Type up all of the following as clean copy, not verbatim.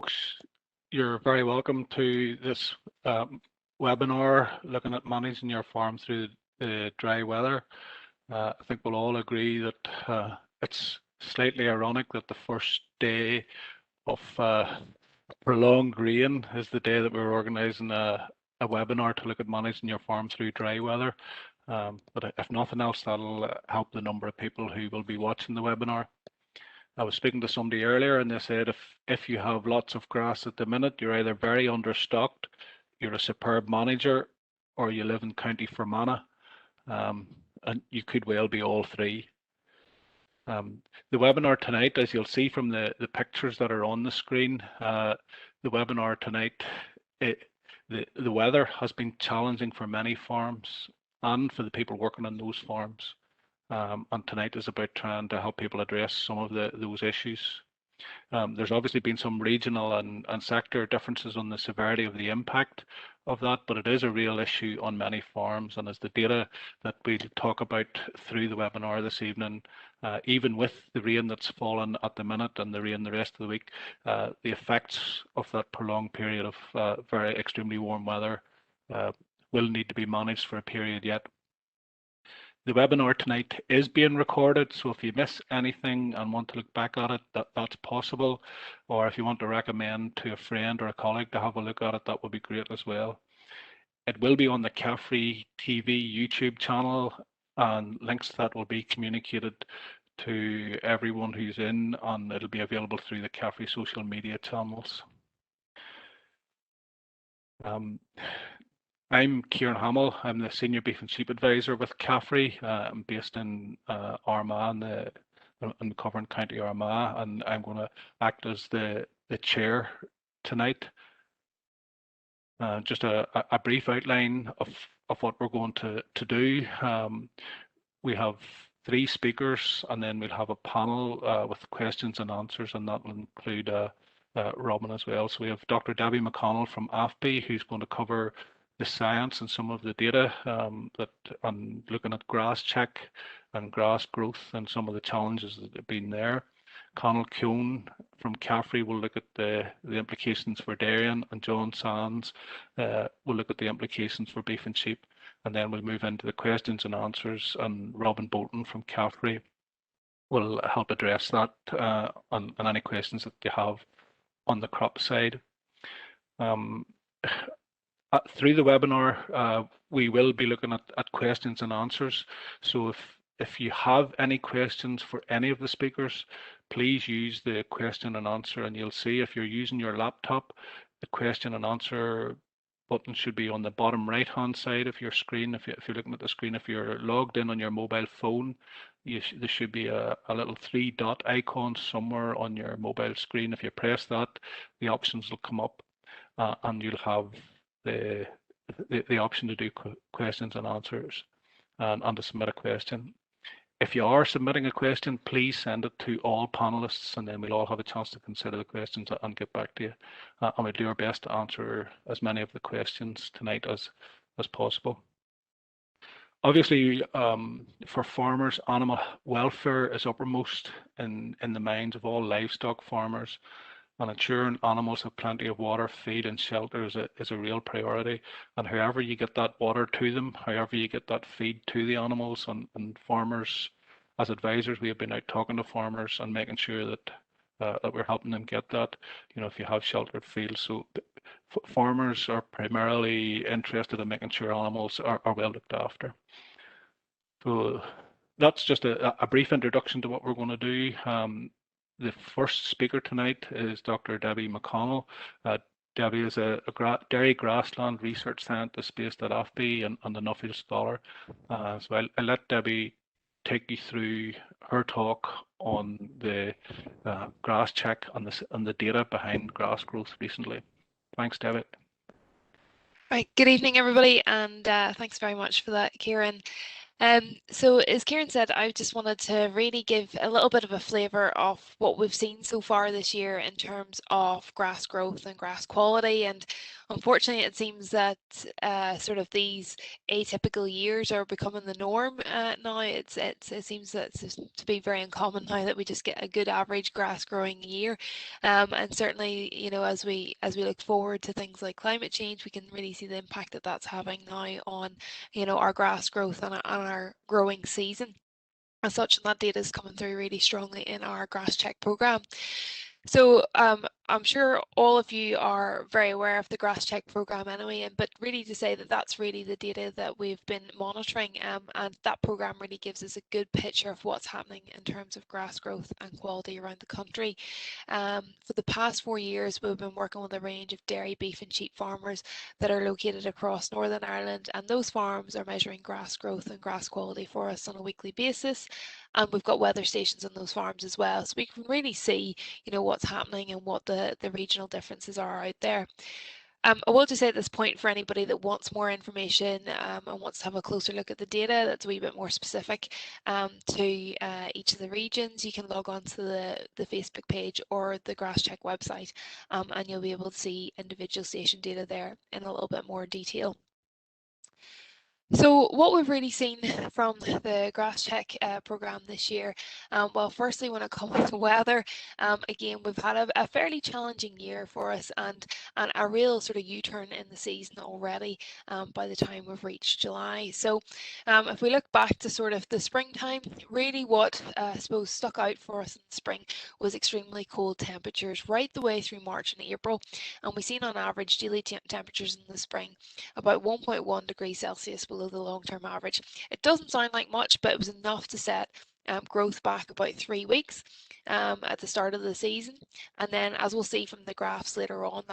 folks. You're very welcome to this webinar looking at managing your farm through the dry weather. I think we'll all agree that it's slightly ironic that the first day of prolonged rain is the day that we're organising a webinar to look at managing your farm through dry weather. But if nothing else, that'll help the number of people who will be watching the webinar. I was speaking to somebody earlier and they said if you have lots of grass at the minute, you're either very understocked, you're a superb manager, or you live in County Fermanagh, and you could well be all three. The webinar tonight, as you'll see from the pictures that are on the screen, the webinar tonight, the weather has been challenging for many farms and for the people working on those farms. And tonight is about trying to help people address some of those issues. There's obviously been some regional and sector differences on the severity of the impact of that, but it is a real issue on many farms. And as the data that we'll talk about through the webinar this evening, even with the rain that's fallen at the minute and the rain the rest of the week, the effects of that prolonged period of very extremely warm weather will need to be managed for a period yet. The webinar tonight is being recorded, so if you miss anything and want to look back at it, that's possible. Or if you want to recommend to a friend or a colleague to have a look at it, that would be great as well. It will be on the CAFRE TV YouTube channel, and links to that will be communicated to everyone who's in, and it'll be available through the CAFRE social media channels. I'm Kieran Hamill. I'm the Senior Beef and Sheep Advisor with CAFRE. I'm based in Armagh, in covering County Armagh, and I'm going to act as the chair tonight. Just a brief outline of what we're going to do. We have 3 speakers, and then we'll have a panel with questions and answers, and that will include Robin as well. So we have Dr. Debbie Mcconnell from AFBI, who's going to cover the science and some of the data that on looking at grass check and grass growth and some of the challenges that have been there. Conal Keown from CAFRE will look at the implications for dairying, and John Sands will look at the implications for beef and sheep. And then we'll move into the questions and answers, and Robin Bolton from CAFRE will help address that and any questions that you have on the crop side. Through the webinar, we will be looking at questions and answers. So if you have any questions for any of the speakers, please use the question and answer, and you'll see if you're using your laptop, the question and answer button should be on the bottom right hand side of your screen. If you're looking at the screen, if you're logged in on your mobile phone, there should be a little 3-dot icon somewhere on your mobile screen. If you press that, the options will come up, and you'll have the option to do questions and answers and to submit a question. If you are submitting a question, please send it to all panelists, and then we'll all have a chance to consider the questions and get back to you. And we'll do our best to answer as many of the questions tonight as possible. Obviously, for farmers, animal welfare is uppermost in the minds of all livestock farmers. And ensuring animals have plenty of water, feed and shelter is a real priority. And however you get that water to them, however you get that feed to the animals, and farmers, as advisors, we have been out talking to farmers and making sure that that we're helping them get that, if you have sheltered fields. So farmers are primarily interested in making sure animals are well looked after. So that's just a brief introduction to what we're going to do. The first speaker tonight is Dr. Debbie Mcconnell. Debbie is a dairy grassland research scientist based at AFBI and a Nuffield scholar. So I'll let Debbie take you through her talk on the grass check and the data behind grass growth recently. Thanks, Debbie. Right, good evening, everybody, and thanks very much for that, Kieran. So as Kieran said, I just wanted to really give a little bit of a flavour of what we've seen so far this year in terms of grass growth and grass quality. And Unfortunately, it seems that sort of these atypical years are becoming the norm now. It seems that it's to be very uncommon now that we just get a good average grass growing year, and certainly, you know, as we look forward to things like climate change, we can really see the impact that that's having now on, you know, our grass growth and our growing season. As such, and that data is coming through really strongly in our grass check program. So I'm sure all of you are very aware of the Grass Check program anyway, but really to say that that's really the data that we've been monitoring, and that program really gives us a good picture of what's happening in terms of grass growth and quality around the country. For the past 4 years, we've been working with a range of dairy, beef and sheep farmers that are located across Northern Ireland, and those farms are measuring grass growth and grass quality for us on a weekly basis. And we've got weather stations on those farms as well, so we can really see, you know, what's happening and what the regional differences are out there. I will just say at this point, for anybody that wants more information and wants to have a closer look at the data that's a wee bit more specific to each of the regions, you can log on to the Facebook page or the GrassCheck website, and you'll be able to see individual station data there in a little bit more detail. So what we've really seen from the Grass Check programme this year, well, firstly, when it comes to weather, again, we've had a fairly challenging year for us, and a real sort of U-turn in the season already by the time we've reached July. So if we look back to sort of the springtime, really what I suppose stuck out for us in the spring was extremely cold temperatures right the way through March and April, and we've seen on average daily temperatures in the spring about 1.1 degrees Celsius below the long-term average. It doesn't sound like much, but it was enough to set growth back about 3 weeks at the start of the season. And then, as we'll see from the graphs later on,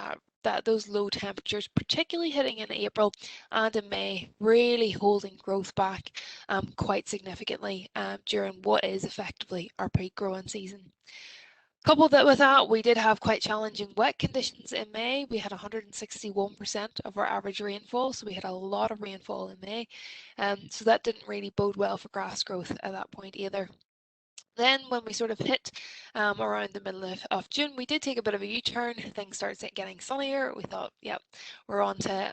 that those low temperatures, particularly hitting in April and in May, really holding growth back quite significantly during what is effectively our peak growing season. Coupled with that, we did have quite challenging wet conditions in May. We had 161% of our average rainfall, so we had a lot of rainfall in May. So that didn't really bode well for grass growth at that point either. Then when we sort of hit around the middle of June, we did take a bit of a U-turn. Things started getting sunnier. We thought, yep, we're on to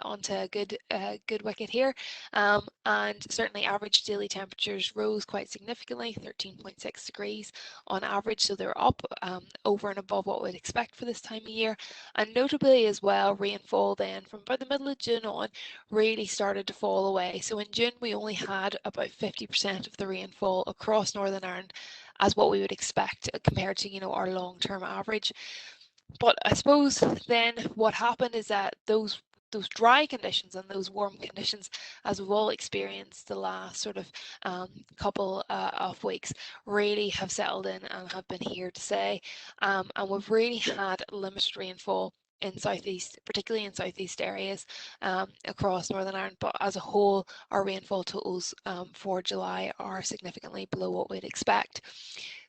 a good wicket here. And certainly average daily temperatures rose quite significantly, 13.6 degrees on average. So they're up over and above what we'd expect for this time of year. And notably as well, rainfall then from about the middle of June on really started to fall away. So in June, we only had about 50% of the rainfall across Northern Ireland as what we would expect compared to, you know, our long-term average. But I suppose then what happened is that those dry conditions and those warm conditions, as we've all experienced the last sort of couple of weeks, really have settled in and have been here to stay. And we've really had limited rainfall in southeast, particularly in southeast areas across Northern Ireland, but as a whole, our rainfall totals for July are significantly below what we'd expect.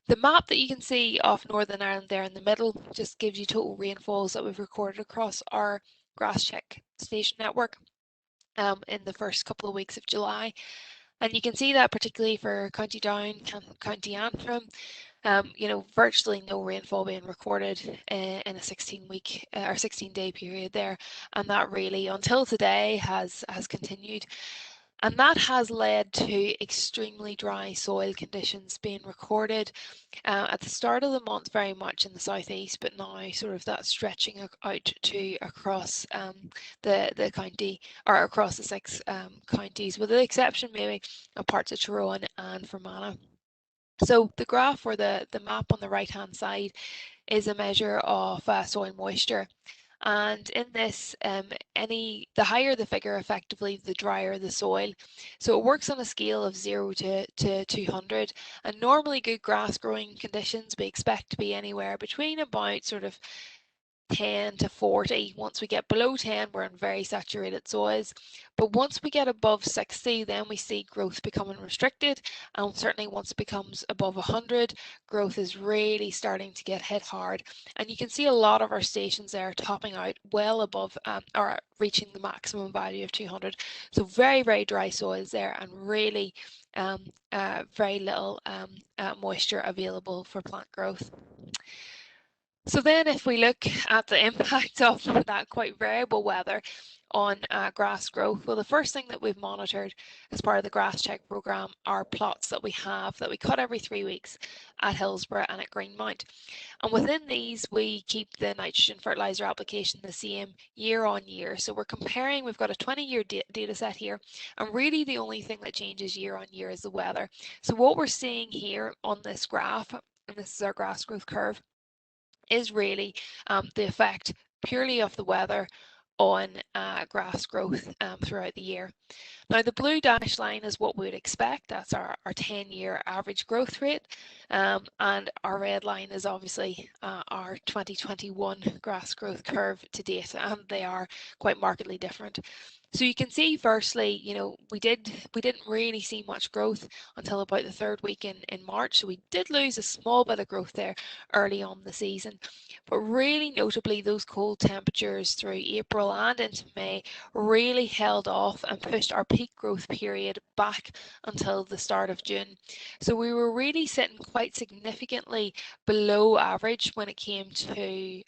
The map that you can see of Northern Ireland there in the middle just gives you total rainfalls that we've recorded across our Grass Check station network in the first couple of weeks of July. And you can see that particularly for County Down, County Antrim, you know, virtually no rainfall being recorded in a 16-week or 16-day period there, and that really until today has continued. And that has led to extremely dry soil conditions being recorded at the start of the month very much in the southeast, but now sort of that stretching out to across the county, or across the 6 counties, with the exception maybe of parts of Tyrone and Fermanagh. So the graph or the map on the right hand side is a measure of soil moisture. And in this, the higher the figure, effectively, the drier the soil. So it works on a scale of 0 to 200. And normally good grass growing conditions we expect to be anywhere between about sort of 10 to 40. Once we get below 10, we're in very saturated soils. But once we get above 60, then we see growth becoming restricted. And certainly once it becomes above 100, growth is really starting to get hit hard. And you can see a lot of our stations there topping out well above or reaching the maximum value of 200. So very, very dry soils there, and really very little moisture available for plant growth. So then if we look at the impact of that quite variable weather on grass growth, well, the first thing that we've monitored as part of the grass check programme are plots that we have that we cut every 3 weeks at Hillsborough and at Greenmount. And within these, we keep the nitrogen fertilizer application the same year on year. So we're comparing, we've got a 20-year data set here, and really the only thing that changes year on year is the weather. So what we're seeing here on this graph, and this is our grass growth curve, is really the effect purely of the weather on grass growth throughout the year. Now the blue dashed line is what we would expect. That's our 10-year average growth rate. And our red line is obviously our 2021 grass growth curve to date, and they are quite markedly different. So you can see firstly, we didn't really see much growth until about the third week in March. So we did lose a small bit of growth there early on the season. But really notably, those cold temperatures through April and into May really held off and pushed our peak growth period back until the start of June. So we were really sitting quite significantly below average when it came to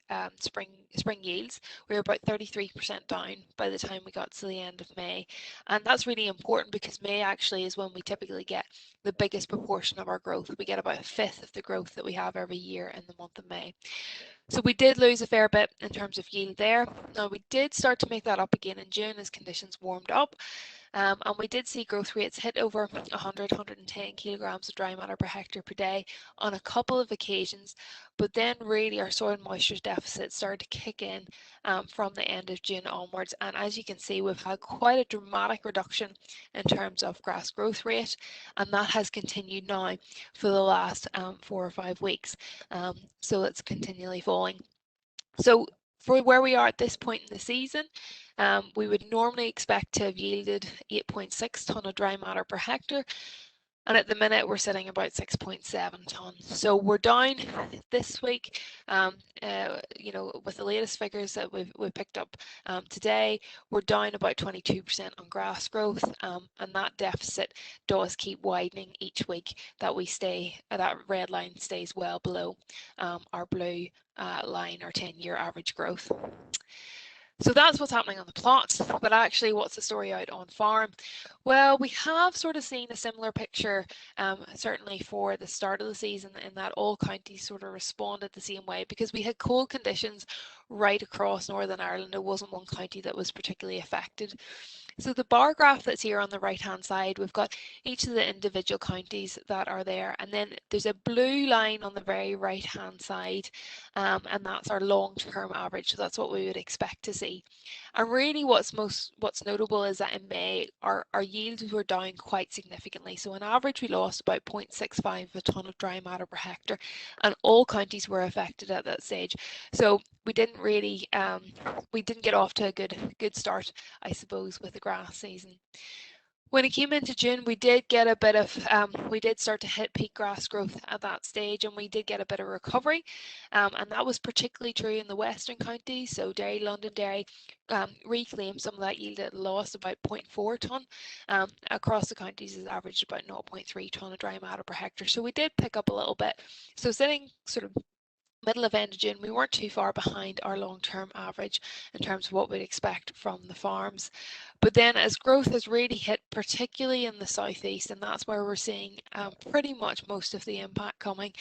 spring yields. We were about 33% down by the time we got to the end of May. And that's really important because May actually is when we typically get the biggest proportion of our growth. We get about a fifth of the growth that we have every year in the month of May. So we did lose a fair bit in terms of yield there. Now we did start to make that up again in June as conditions warmed up. And we did see growth rates hit over 100, 110 kilograms of dry matter per hectare per day on a couple of occasions, but then really our soil moisture deficit started to kick in from the end of June onwards. And as you can see, we've had quite a dramatic reduction in terms of grass growth rate, and that has continued now for the last 4 or 5 weeks. So it's continually falling. So for where we are at this point in the season, we would normally expect to have yielded 8.6 tonne of dry matter per hectare, and at the minute we're sitting about 6.7 tonnes. So we're down this week, with the latest figures that we've picked up today, we're down about 22% on grass growth, and that deficit does keep widening each week that that red line stays well below our blue line, our 10-year average growth. So that's what's happening on the plots, but actually what's the story out on farm? Well, we have sort of seen a similar picture, certainly for the start of the season, in that all counties sort of responded the same way because we had cold conditions right across Northern Ireland. There wasn't one county that was particularly affected. So the bar graph that's here on the right hand side, we've got each of the individual counties that are there, and then there's a blue line on the very right hand side, and that's our long-term average. So that's what we would expect to see. And really what's notable is that in May our yields were down quite significantly. So on average we lost about 0.65 of a tonne of dry matter per hectare, and all counties were affected at that stage. So we didn't really we didn't get off to a good start, I suppose, with the grass season. When it came into June, we did get a bit of, we did start to hit peak grass growth at that stage, and we did get a bit of recovery, and that was particularly true in the western counties. So Derry, Londonderry reclaimed some of that yield it lost, about 0.4 tonne. Across the counties is averaged about 0.3 tonne of dry matter per hectare. So we did pick up a little bit. So sitting sort of middle of end of June, we weren't too far behind our long-term average in terms of what we'd expect from the farms. But then as growth has really hit, particularly in the southeast, and that's where we're seeing pretty much most of the impact coming,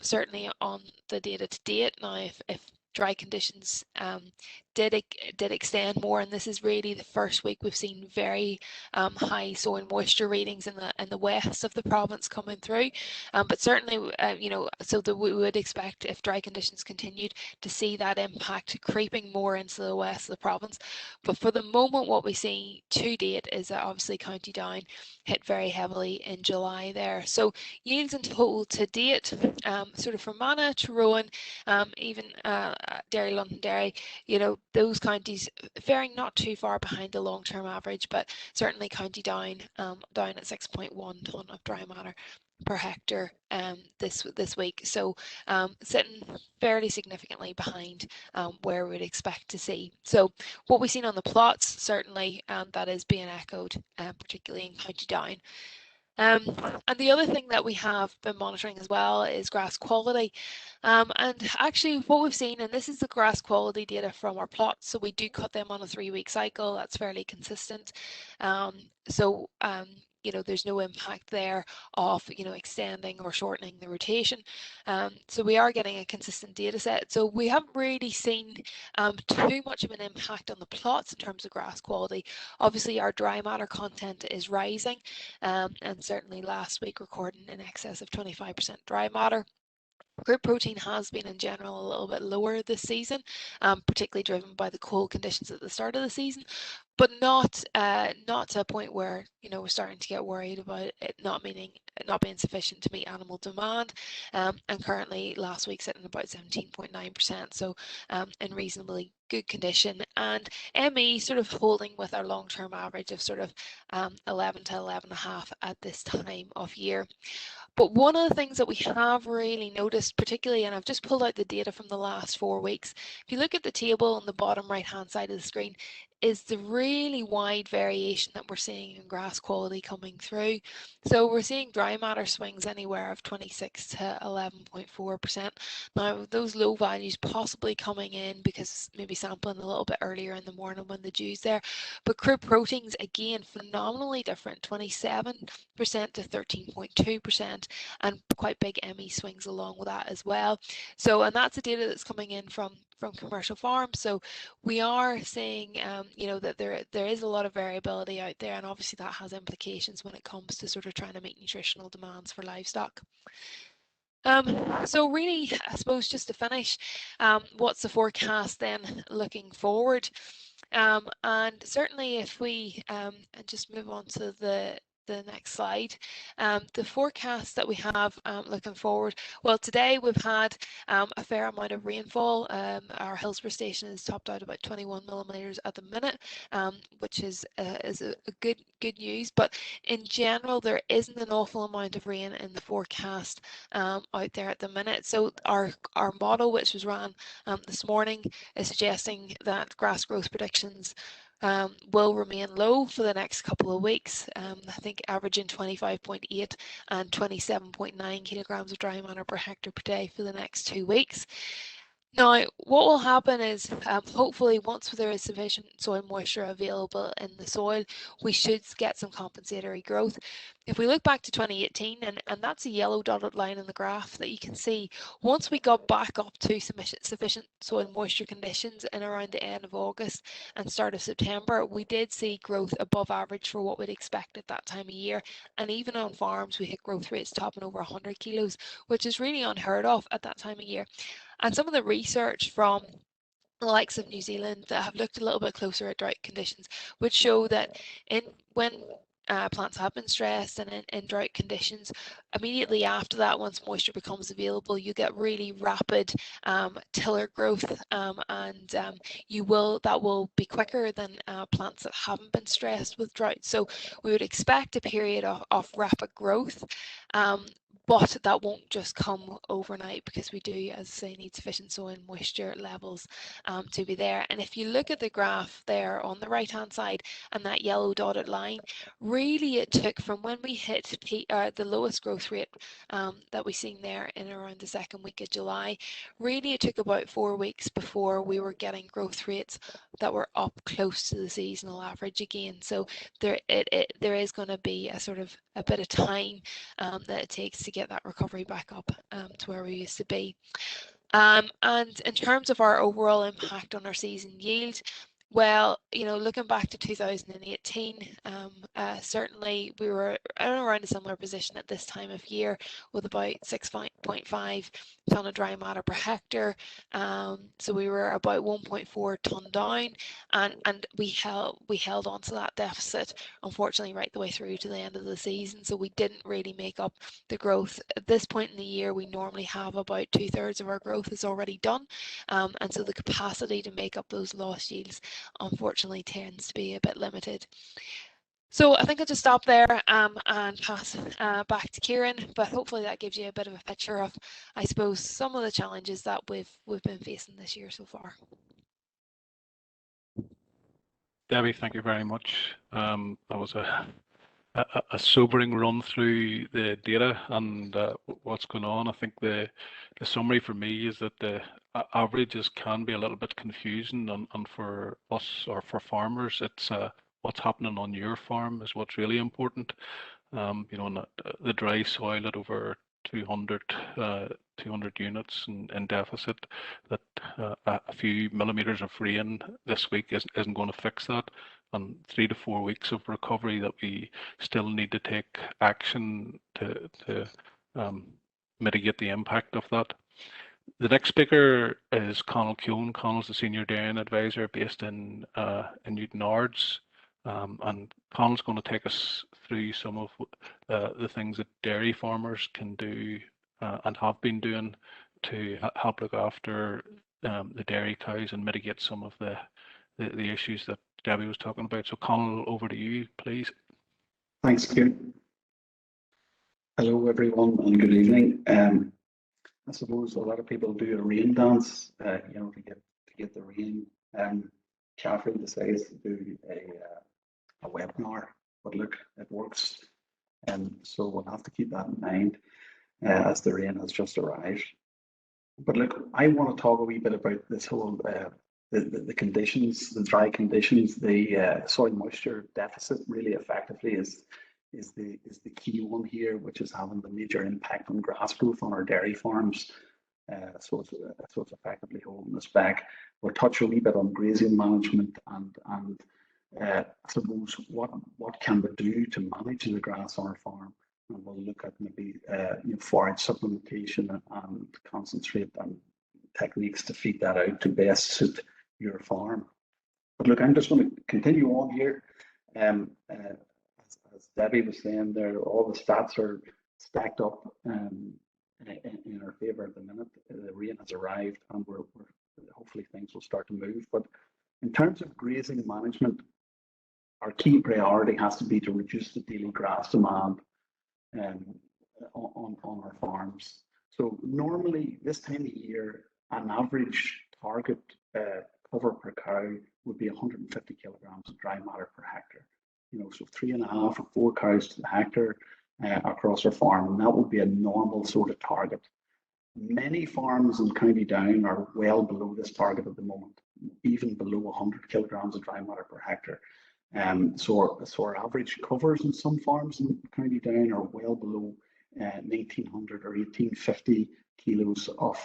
certainly on the data to date. Now, if dry conditions did extend more, and this is really the first week we've seen very high soil moisture readings in the west of the province coming through, but certainly so that we would expect, if dry conditions continued, to see that impact creeping more into the west of the province. But for the moment, what we see to date is that obviously County Down hit very heavily in July there. So yields in total to date, sort of from Fermanagh to Rowan, even Derry, Londonderry, those counties faring not too far behind the long-term average, but certainly County Down down at 6.1 tonne of dry matter per hectare this week. So sitting fairly significantly behind where we'd expect to see. So what we've seen on the plots, certainly that is being echoed, particularly in County Down. And the other thing that we have been monitoring as well is grass quality. And actually what we've seen, and this is the grass quality data from our plots, so we do cut them on a 3-week cycle. That's fairly consistent. You know, there's no impact there of, you know, extending or shortening the rotation. So we are getting a consistent data set. So we haven't really seen too much of an impact on the plots in terms of grass quality. Obviously our dry matter content is rising, and certainly last week recording in excess of 25% dry matter. Group protein has been in general a little bit lower this season, particularly driven by the cold conditions at the start of the season, but not to a point where, you know, we're starting to get worried about it not being sufficient to meet animal demand. And currently last week sitting about 17.9%, so in reasonably good condition, and ME sort of holding with our long-term average of sort of 11 to 11.5 at this time of year. But one of the things that we have really noticed, particularly, and I've just pulled out the data from the last 4 weeks, if you look at the table on the bottom right hand side of the screen, is the really wide variation that we're seeing in grass quality coming through. So we're seeing dry matter swings anywhere of 26 to 11.4%. Now those low values possibly coming in because maybe sampling a little bit earlier in the morning when the dew's there. But crude proteins, again, phenomenally different, 27% to 13.2%, and quite big ME swings along with that as well. So, and that's the data that's coming in from commercial farms. So we are seeing, you know, that there is a lot of variability out there, and obviously that has implications when it comes to sort of trying to meet nutritional demands for livestock. So really, I suppose just to finish, what's the forecast then looking forward? And certainly if we and just move on to the next slide, the forecast that we have looking forward, well, today we've had a fair amount of rainfall. Our Hillsborough station is topped out about 21 millimeters at the minute, which is a good news. But in general, there isn't an awful amount of rain in the forecast out there at the minute. So our model, which was ran this morning, is suggesting that grass growth predictions will remain low for the next couple of weeks. I think averaging 25.8 and 27.9 kilograms of dry matter per hectare per day for the next 2 weeks. Now, what will happen is, hopefully, once there is sufficient soil moisture available in the soil, we should get some compensatory growth. If we look back to 2018, and that's a yellow dotted line in the graph that you can see, once we got back up to sufficient soil moisture conditions in around the end of August and start of September, we did see growth above average for what we'd expect at that time of year. And even on farms, we hit growth rates topping over 100 kilos, which is really unheard of at that time of year. And some of the research from the likes of New Zealand that have looked a little bit closer at drought conditions would show that when plants have been stressed and in drought conditions, immediately after that, once moisture becomes available, you get really rapid tiller growth, and that will be quicker than plants that haven't been stressed with drought. So we would expect a period of rapid growth. But that won't just come overnight, because we do, as I say, need sufficient soil moisture levels to be there. And if you look at the graph there on the right hand side and that yellow dotted line, really it took from when we hit the lowest growth rate that we seen there in around the second week of July, really it took about 4 weeks before we were getting growth rates that were up close to the seasonal average again. So there is going to be a sort of a bit of time that it takes to get that recovery back up to where we used to be. And in terms of our overall impact on our season yield, well, you know, looking back to 2018, certainly we were around a similar position at this time of year with about 6.5 tonne of dry matter per hectare. So we were about 1.4 tonne down, and we held on to that deficit, unfortunately, right the way through to the end of the season. So we didn't really make up the growth. At this point in the year, we normally have about 2/3 of our growth is already done, and so the capacity to make up those lost yields unfortunately tends to be a bit limited. So I think I'll just stop there and pass back to Kieran, but hopefully that gives you a bit of a picture of, I suppose, some of the challenges that we've been facing this year so far. Debbie, thank you very much. That was a sobering run through the data and what's going on. I think the summary for me is that the averages can be a little bit confusing, and for us or for farmers, it's what's happening on your farm is what's really important. You know, the dry soil at over 200, 200 units in deficit, that a few millimeters of rain this week isn't going to fix that. And 3 to 4 weeks of recovery that we still need to take action to mitigate the impact of that. The next speaker is Conall Keown. Conall's the Senior Dairying Advisor based in Newton Ards. And Conall's going to take us through some of the things that dairy farmers can do and have been doing to help look after the dairy cows and mitigate some of the issues that Debbie was talking about. So Conall, over to you, please. Thanks, Kieran. Hello, everyone, and good evening. I suppose a lot of people do a rain dance, you know, to get the rain. CAFRE decides to do a webinar, but look, it works, and so we'll have to keep that in mind as the rain has just arrived. But look, I want to talk a wee bit about this whole the conditions, the dry conditions, the soil moisture deficit. Really, effectively, is the key one here, which is having the major impact on grass growth on our dairy farms. So it's effectively holding us back. We'll touch a wee bit on grazing management and I suppose what can we do to manage the grass on our farm, and we'll look at maybe you know, forage supplementation and concentrate and techniques to feed that out to best suit your farm. But look, I'm just going to continue on here. As Debbie was saying there, all the stats are stacked up in our favour at the minute. The rain has arrived, and we're hopefully things will start to move. But in terms of grazing management, our key priority has to be to reduce the daily grass demand on our farms. So normally this time of year, an average target cover per cow would be 150 kilograms of dry matter per hectare. You know, so 3.5 or 4 cows to the hectare across our farm, and that would be a normal sort of target. Many farms in County Down are well below this target at the moment, even below 100 kilograms of dry matter per hectare. So our average covers in some farms in County Down are well below 1900 or 1850 kilos of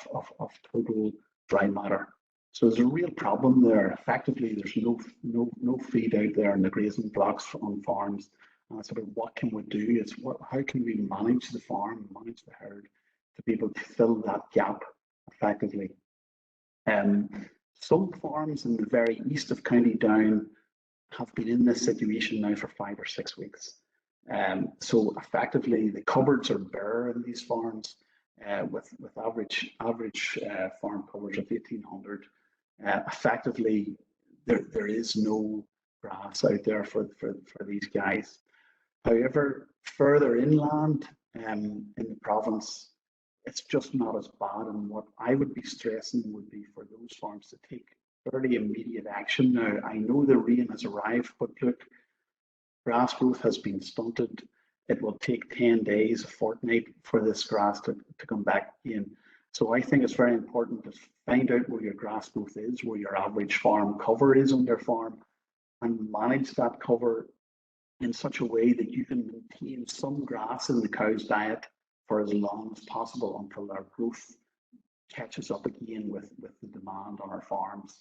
total dry matter. So there's a real problem there. Effectively, there's no feed out there in the grazing blocks on farms. And it's about what can we do? How can we manage the farm, manage the herd to be able to fill that gap effectively? Some farms in the very east of County Down have been in this situation now for 5 or 6 weeks. So effectively, the cupboards are bare in these farms with average farm covers of 1800. Effectively, there is no grass out there for these guys. However, further inland in the province, it's just not as bad. And what I would be stressing would be for those farms to take fairly immediate action now. I know the rain has arrived, but look, grass growth has been stunted. It will take 10 days, a fortnight for this grass to come back in. So I think it's very important to find out where your grass growth is, where your average farm cover is on your farm, and manage that cover in such a way that you can maintain some grass in the cow's diet for as long as possible until our growth catches up again with the demand on our farms.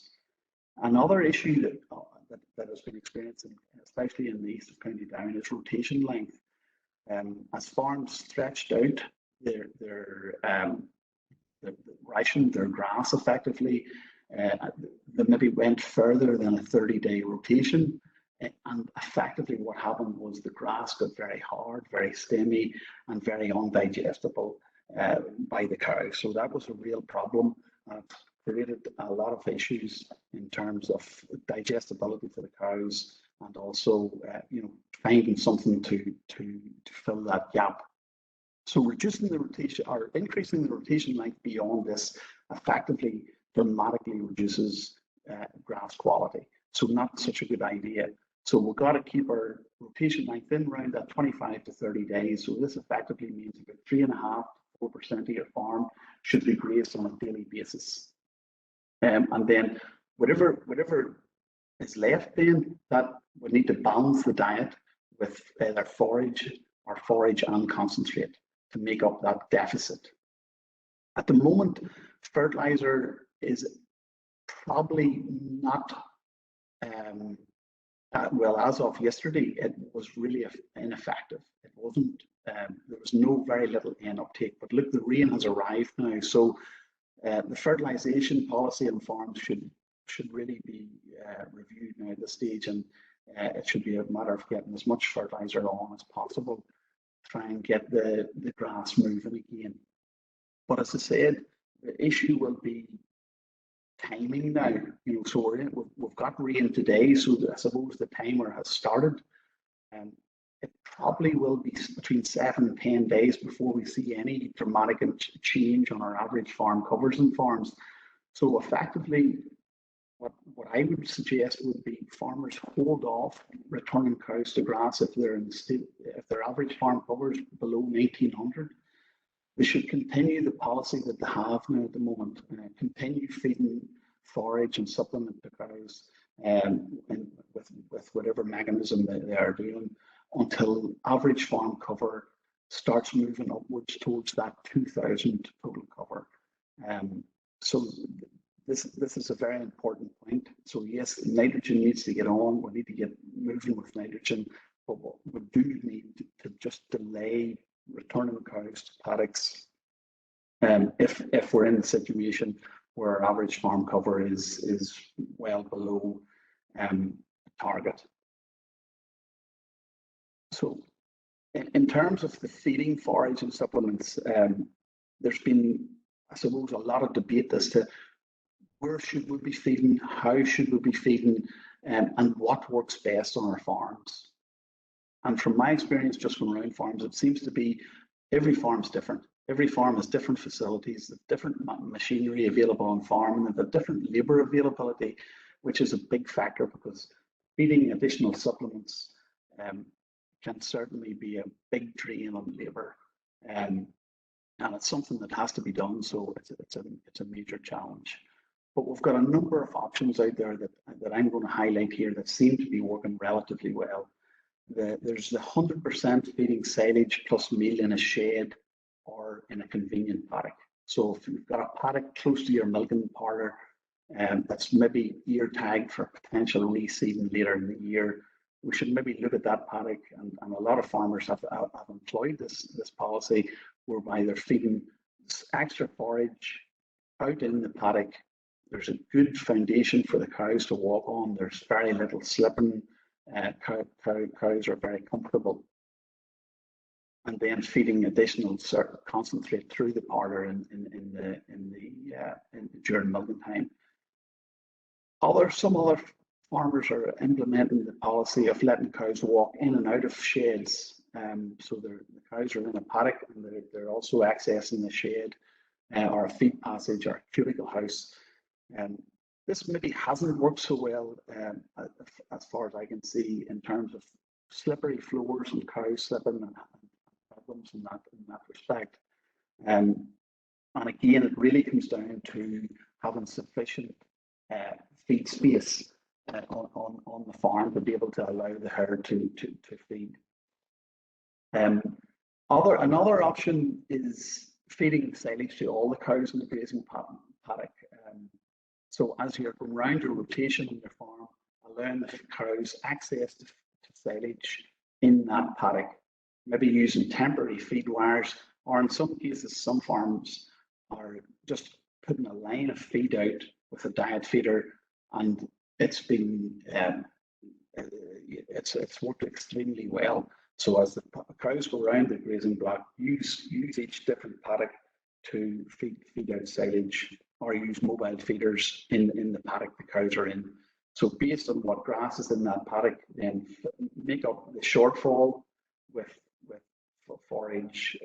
Another issue that has been experienced, especially in the east of County Down, is rotation length. As farms stretched out their ration, their grass effectively, they maybe went further than a 30-day rotation. And effectively what happened was the grass got very hard, very stemmy, and very undigestible by the cow. So that was a real problem. Created a lot of issues in terms of digestibility for the cows, and also you know, finding something to fill that gap. So reducing the rotation or increasing the rotation length beyond this effectively dramatically reduces grass quality. So not such a good idea. So we've got to keep our rotation length in around that 25 to 30 days. So this effectively means about 3.5 to 4% of your farm should be grazed on a daily basis. And then whatever is left, then that we need to balance the diet with either forage or forage and concentrate to make up that deficit. At the moment, fertilizer is probably not, well, as of yesterday, it was really ineffective. It wasn't, there was very little N uptake, but look, the rain has arrived now. So the fertilization policy on farms should really be reviewed now at this stage, and it should be a matter of getting as much fertilizer on as possible, try and get the grass moving again. But as I said, the issue will be timing now. You know, so we've got rain today, so I suppose the timer has started. It probably will be between 7 and 10 days before we see any dramatic change on our average farm covers and farms. So effectively, what I would suggest would be farmers hold off returning cows to grass if their average farm covers below 1900. They should continue the policy that they have now at the moment, continue feeding forage and supplement to cows and with whatever mechanism they are doing until average farm cover starts moving upwards towards that 2000 total cover. So this is a very important point. So yes, nitrogen needs to get on. We need to get moving with nitrogen, but we do need to just delay returning cows to paddocks if we're in the situation where our average farm cover is well below target. So in terms of the feeding, forage and supplements, there's been, I suppose, a lot of debate as to where should we be feeding, how should we be feeding, and what works best on our farms. And from my experience just from around farms, it seems to be every farm's different. Every farm has different facilities, different machinery available on farm, and the different labour availability, which is a big factor because feeding additional supplements can certainly be a big drain on labour. And it's something that has to be done, so it's a major challenge. But we've got a number of options out there that I'm going to highlight here that seem to be working relatively well. There's the 100% feeding silage plus meal in a shed or in a convenient paddock. So if you've got a paddock close to your milking parlour that's maybe ear tagged for potential reseeding later in the year, we should maybe look at that paddock. And a lot of farmers have employed this policy whereby they're feeding extra forage out in the paddock. There's a good foundation for the cows to walk on. There's very little slipping. Cows are very comfortable. And then feeding additional concentrate through the parlour during milking time. Some other farmers are implementing the policy of letting cows walk in and out of sheds. So the cows are in a paddock and they're also accessing the shed or a feed passage or a cuticle house. This maybe hasn't worked so well as far as I can see in terms of slippery floors and cows slipping and problems in that respect. And again, it really comes down to having sufficient feed space on the farm to be able to allow the herd to feed. Another option is feeding silage to all the cows in the grazing paddock. So as you're going around your rotation on your farm, allowing the cows access to silage in that paddock, maybe using temporary feed wires, or in some cases, some farms are just putting a line of feed out with a diet feeder, and it's worked extremely well. So as the cows go around the grazing block, use each different paddock to feed out silage, or use mobile feeders in the paddock the cows are in. So based on what grass is in that paddock, then make up the shortfall with forage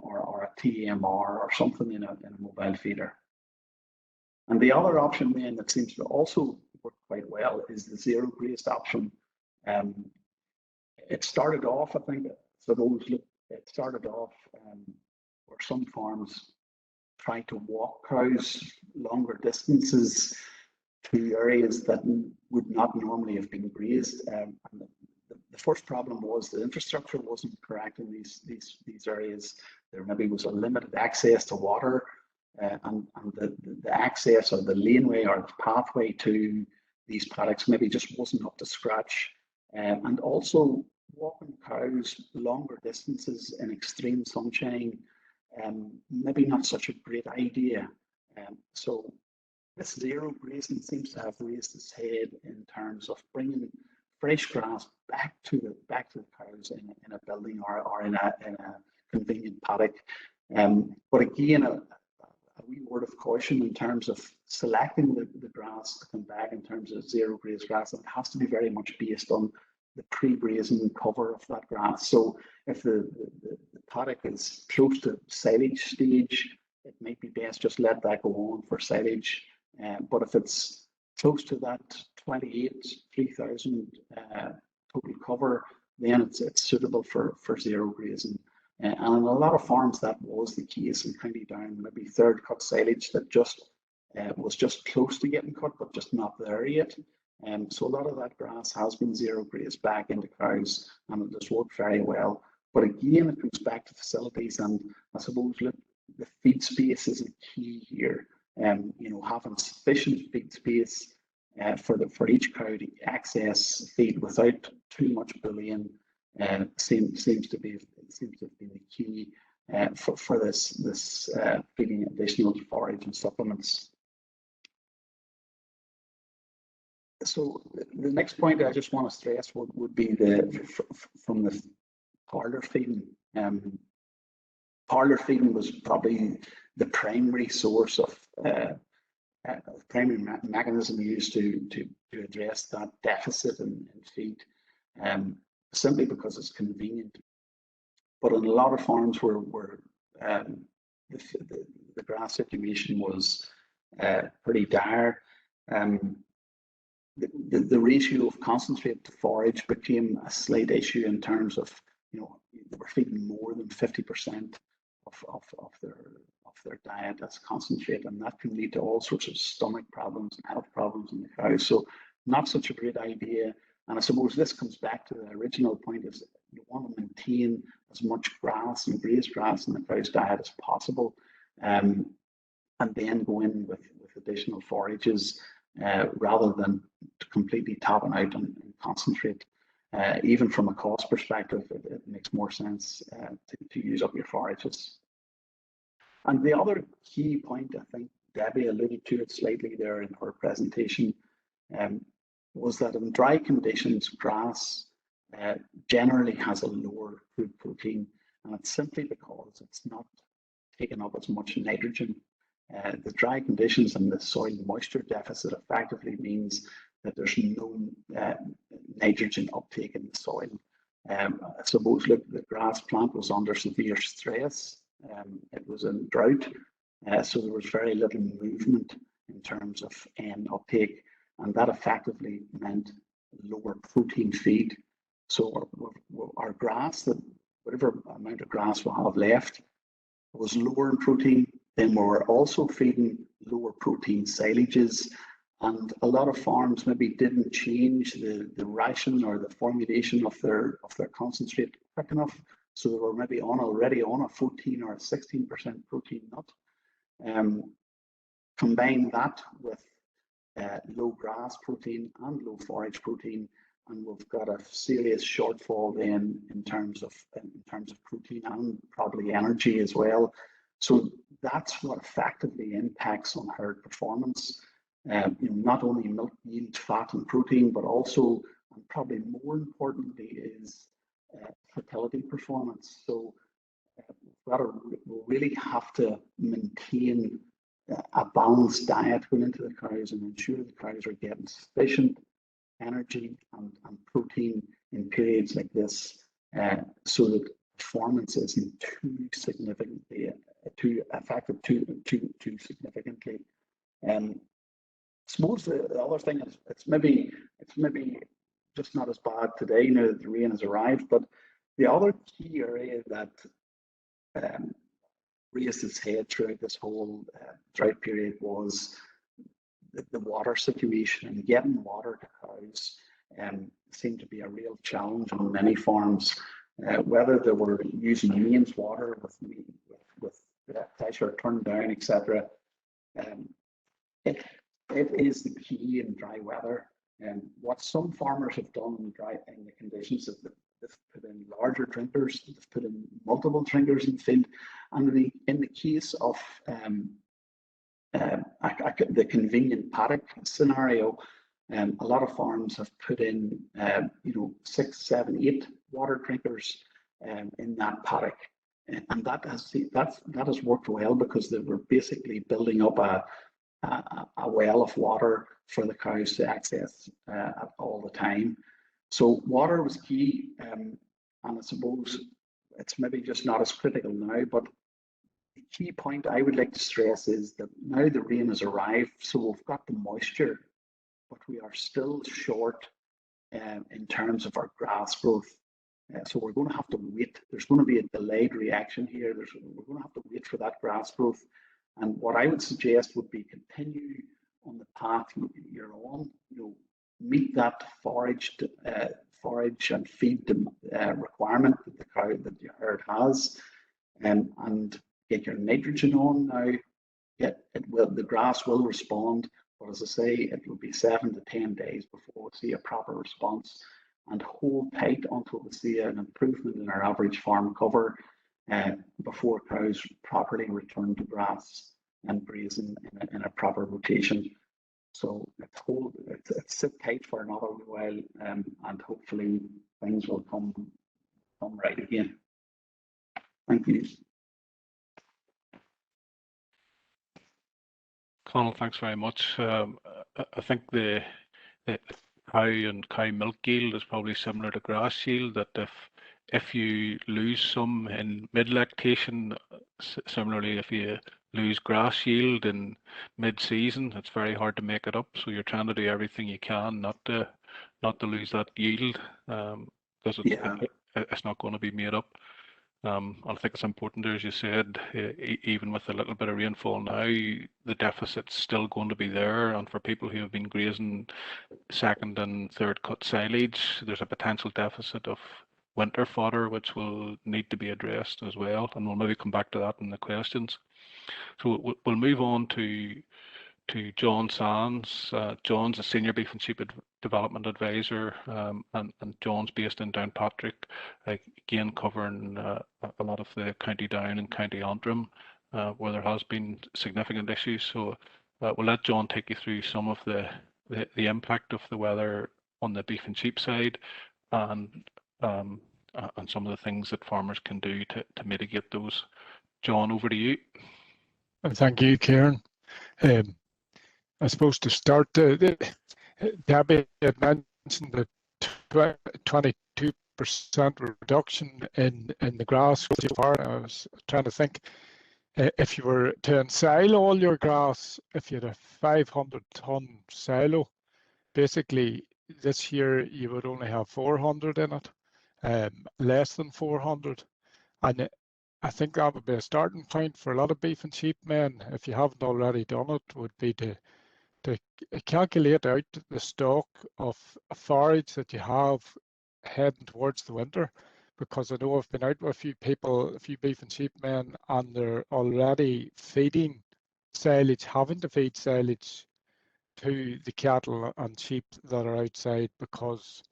or a TMR or something in a mobile feeder. And the other option then that seems to also work quite well is the zero grazed option. It started off, I think, suppose it started off where some farms try to walk cows longer distances to areas that would not normally have been grazed. And the first problem was the infrastructure wasn't correct in these areas. There maybe was a limited access to water, and the access or the laneway or the pathway to these paddocks maybe just wasn't up to scratch. And also walking cows longer distances in extreme sunshine, maybe not such a great idea. So this zero grazing seems to have raised its head in terms of bringing fresh grass back to the cows in a building or in a convenient paddock. But again, a wee word of caution in terms of selecting the grass to come back in terms of zero graze grass. It has to be very much based on the pre-grazing cover of that grass. So if the paddock is close to silage stage, it might be best just let that go on for silage. But if it's close to that 3,000 total cover, then it's suitable for zero grazing. And in a lot of farms that was the case in County Down, maybe third cut silage that just was just close to getting cut, but just not there yet. So a lot of that grass has been zero grazed back into cows, and it does work very well. But again, it comes back to facilities, and I suppose look, the feed space is a key here. You know, having sufficient feed space for each cow to access feed without too much bullying seems to be the key for this feeding additional forage and supplements. So the next point I just want to stress would be from the parlour feeding. Parlour feeding was probably the primary source of primary mechanism used to address that deficit in feed, simply because it's convenient. But in a lot of farms where the grass situation was pretty dire, the ratio of concentrate to forage became a slight issue in terms of, you know, they were feeding more than 50% of their diet as concentrate, and that can lead to all sorts of stomach problems and health problems in the cows. So not such a great idea. And I suppose this comes back to the original point, is you want to maintain as much grass and grazed grass in the cow's diet as possible, and then go in with additional forages rather than completely topping out and concentrate. Even from a cost perspective, it makes more sense to use up your forages. And the other key point, I think Debbie alluded to it slightly there in her presentation, was that in dry conditions, grass generally has a lower food protein, and it's simply because it's not taking up as much nitrogen. The dry conditions and the soil moisture deficit effectively means that there's no nitrogen uptake in the soil. I suppose, look, the grass plant was under severe stress. It was in drought, so there was very little movement in terms of N uptake, and that effectively meant lower protein feed. So our grass, that whatever amount of grass we'll have left, was lower in protein. Then we were also feeding lower protein silages, and a lot of farms maybe didn't change the ration or the formulation of their concentrate quick enough. So they were maybe already on a 14 or a 16% protein nut. Combine that with low grass protein and low forage protein, and we've got a serious shortfall then in terms of protein and probably energy as well. So that's what effectively impacts on herd performance. You know, not only milk yield, fat, and protein, but also, and probably more importantly, is fertility performance. So we really have to maintain a balanced diet going into the cows and ensure the cows are getting sufficient energy and protein in periods like this, so that performance isn't too significantly affected too significantly. I suppose the other thing is it's maybe just not as bad today now that the rain has arrived. But the other key area that raised its head throughout this whole drought period was the water situation, and getting water to cows seemed to be a real challenge on many farms, whether they were using mains water with pressure turned down, etc. It is the key in dry weather. And what some farmers have done in the conditions that they've put in larger drinkers, they've put in multiple drinkers in the field, and in the case of the convenient paddock scenario, a lot of farms have put in 6, 7, 8 water drinkers in that paddock, and that has worked well because they were basically building up a well of water for the cows to access all the time. So water was key, and I suppose it's maybe just not as critical now, but the key point I would like to stress is that now the rain has arrived, so we've got the moisture, but we are still short in terms of our grass growth. So we're going to have to wait. There's going to be a delayed reaction here. We're going to have to wait for that grass growth. And what I would suggest would be continue on the path you're on. Meet that forage and feed requirement that that your herd has, and get your nitrogen on now. The grass will respond, but as I say, it will be 7 to 10 days before we see a proper response. And hold tight until we see an improvement in our average farm cover before cows properly return to grass and grazing in a proper rotation. So let's sit tight for another while, and hopefully things will come right again. Thank you. Conal, thanks very much. I think the cow and cow milk yield is probably similar to grass yield, that if you lose some in mid-lactation, similarly if you lose grass yield in mid-season, it's very hard to make it up. So you're trying to do everything you can not to lose that yield, because it's not going to be made up. I think it's important, as you said, even with a little bit of rainfall now, the deficit's still going to be there. And for people who have been grazing second and third cut silage, there's a potential deficit of winter fodder, which will need to be addressed as well. And we'll maybe come back to that in the questions. So we'll move on to John Sands. John's a Senior Beef and Sheep Development Advisor, and John's based in Downpatrick, again covering a lot of the County Down and County Antrim, where there has been significant issues. So we'll let John take you through some of the impact of the weather on the beef and sheep side, and some of the things that farmers can do to mitigate those. John, over to you. Thank you, Kieran. I suppose to start, Debbie had mentioned the 22% reduction in the grass so far. I was trying to think, if you were to ensilo all your grass, if you had a 500-ton silo, basically this year you would only have 400 in it, less than 400. And I think that would be a starting point for a lot of beef and sheep men, if you haven't already done it, would be to calculate out the stock of forage that you have heading towards the winter, because I know I've been out with a few people, a few beef and sheep men, and they're already feeding silage, having to feed silage to the cattle and sheep that are outside, because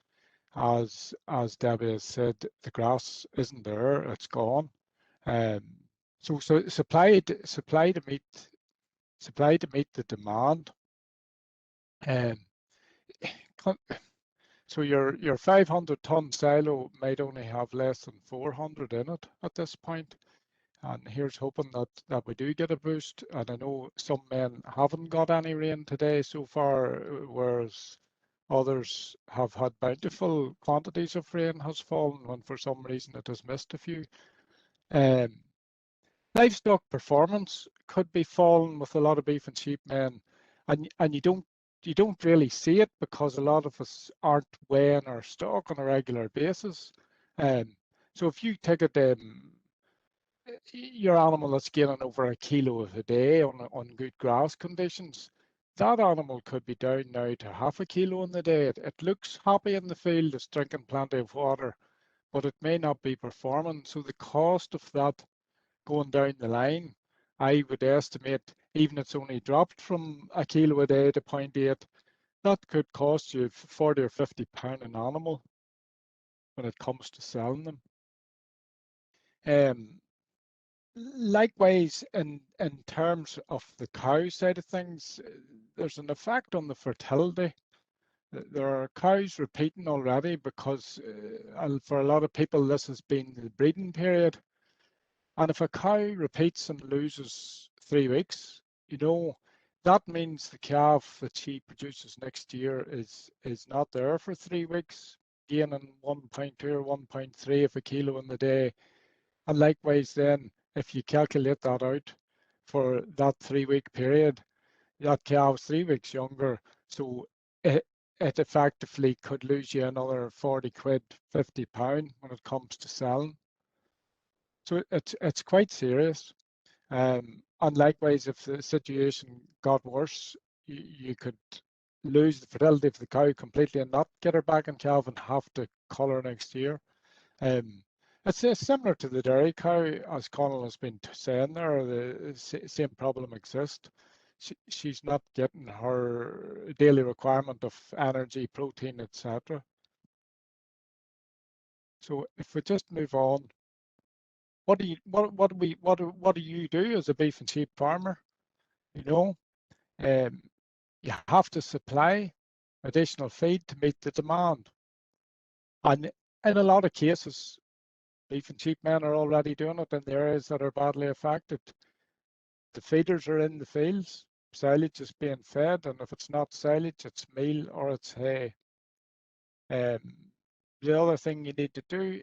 as Debbie has said, the grass isn't there, it's gone. So supply to meet the demand. So your 500-ton silo might only have less than 400 in it at this point, and here's hoping that we do get a boost. And I know some men haven't got any rain today so far, whereas others have had bountiful quantities of rain has fallen, when for some reason it has missed a few. Livestock performance could be falling with a lot of beef and sheep men, and you don't you don't really see it because a lot of us aren't weighing our stock on a regular basis. So if you take it, your animal that's gaining over a kilo a day on good grass conditions, that animal could be down now to half a kilo in the day. It looks happy in the field, it's drinking plenty of water, but it may not be performing. So the cost of that going down the line, I would estimate, even if it's only dropped from a kilo a day to 0.8, that could cost you 40 or 50 pound an animal when it comes to selling them. Likewise, in terms of the cow side of things, there's an effect on the fertility. There are cows repeating already because for a lot of people this has been the breeding period. And if a cow repeats and loses 3 weeks, you know, that means the calf that she produces next year is not there for 3 weeks, gaining 1.2 or 1.3 of a kilo in the day. And likewise then, if you calculate that out for that 3 week period, that calf's 3 weeks younger, so it effectively could lose you another 40 quid, 50 pound when it comes to selling. So it's quite serious. And likewise, if the situation got worse, you could lose the fertility of the cow completely and not get her back in calf and have to cull her next year. It's similar to the dairy cow, as Connell has been saying there, the same problem exists. She's not getting her daily requirement of energy, protein, etc. So if we just move on, what do you do as a beef and sheep farmer? You know, you have to supply additional feed to meet the demand, and in a lot of cases, beef and sheep men are already doing it in the areas that are badly affected. The feeders are in the fields, silage is being fed, and if it's not silage, it's meal or it's hay. The other thing you need to do,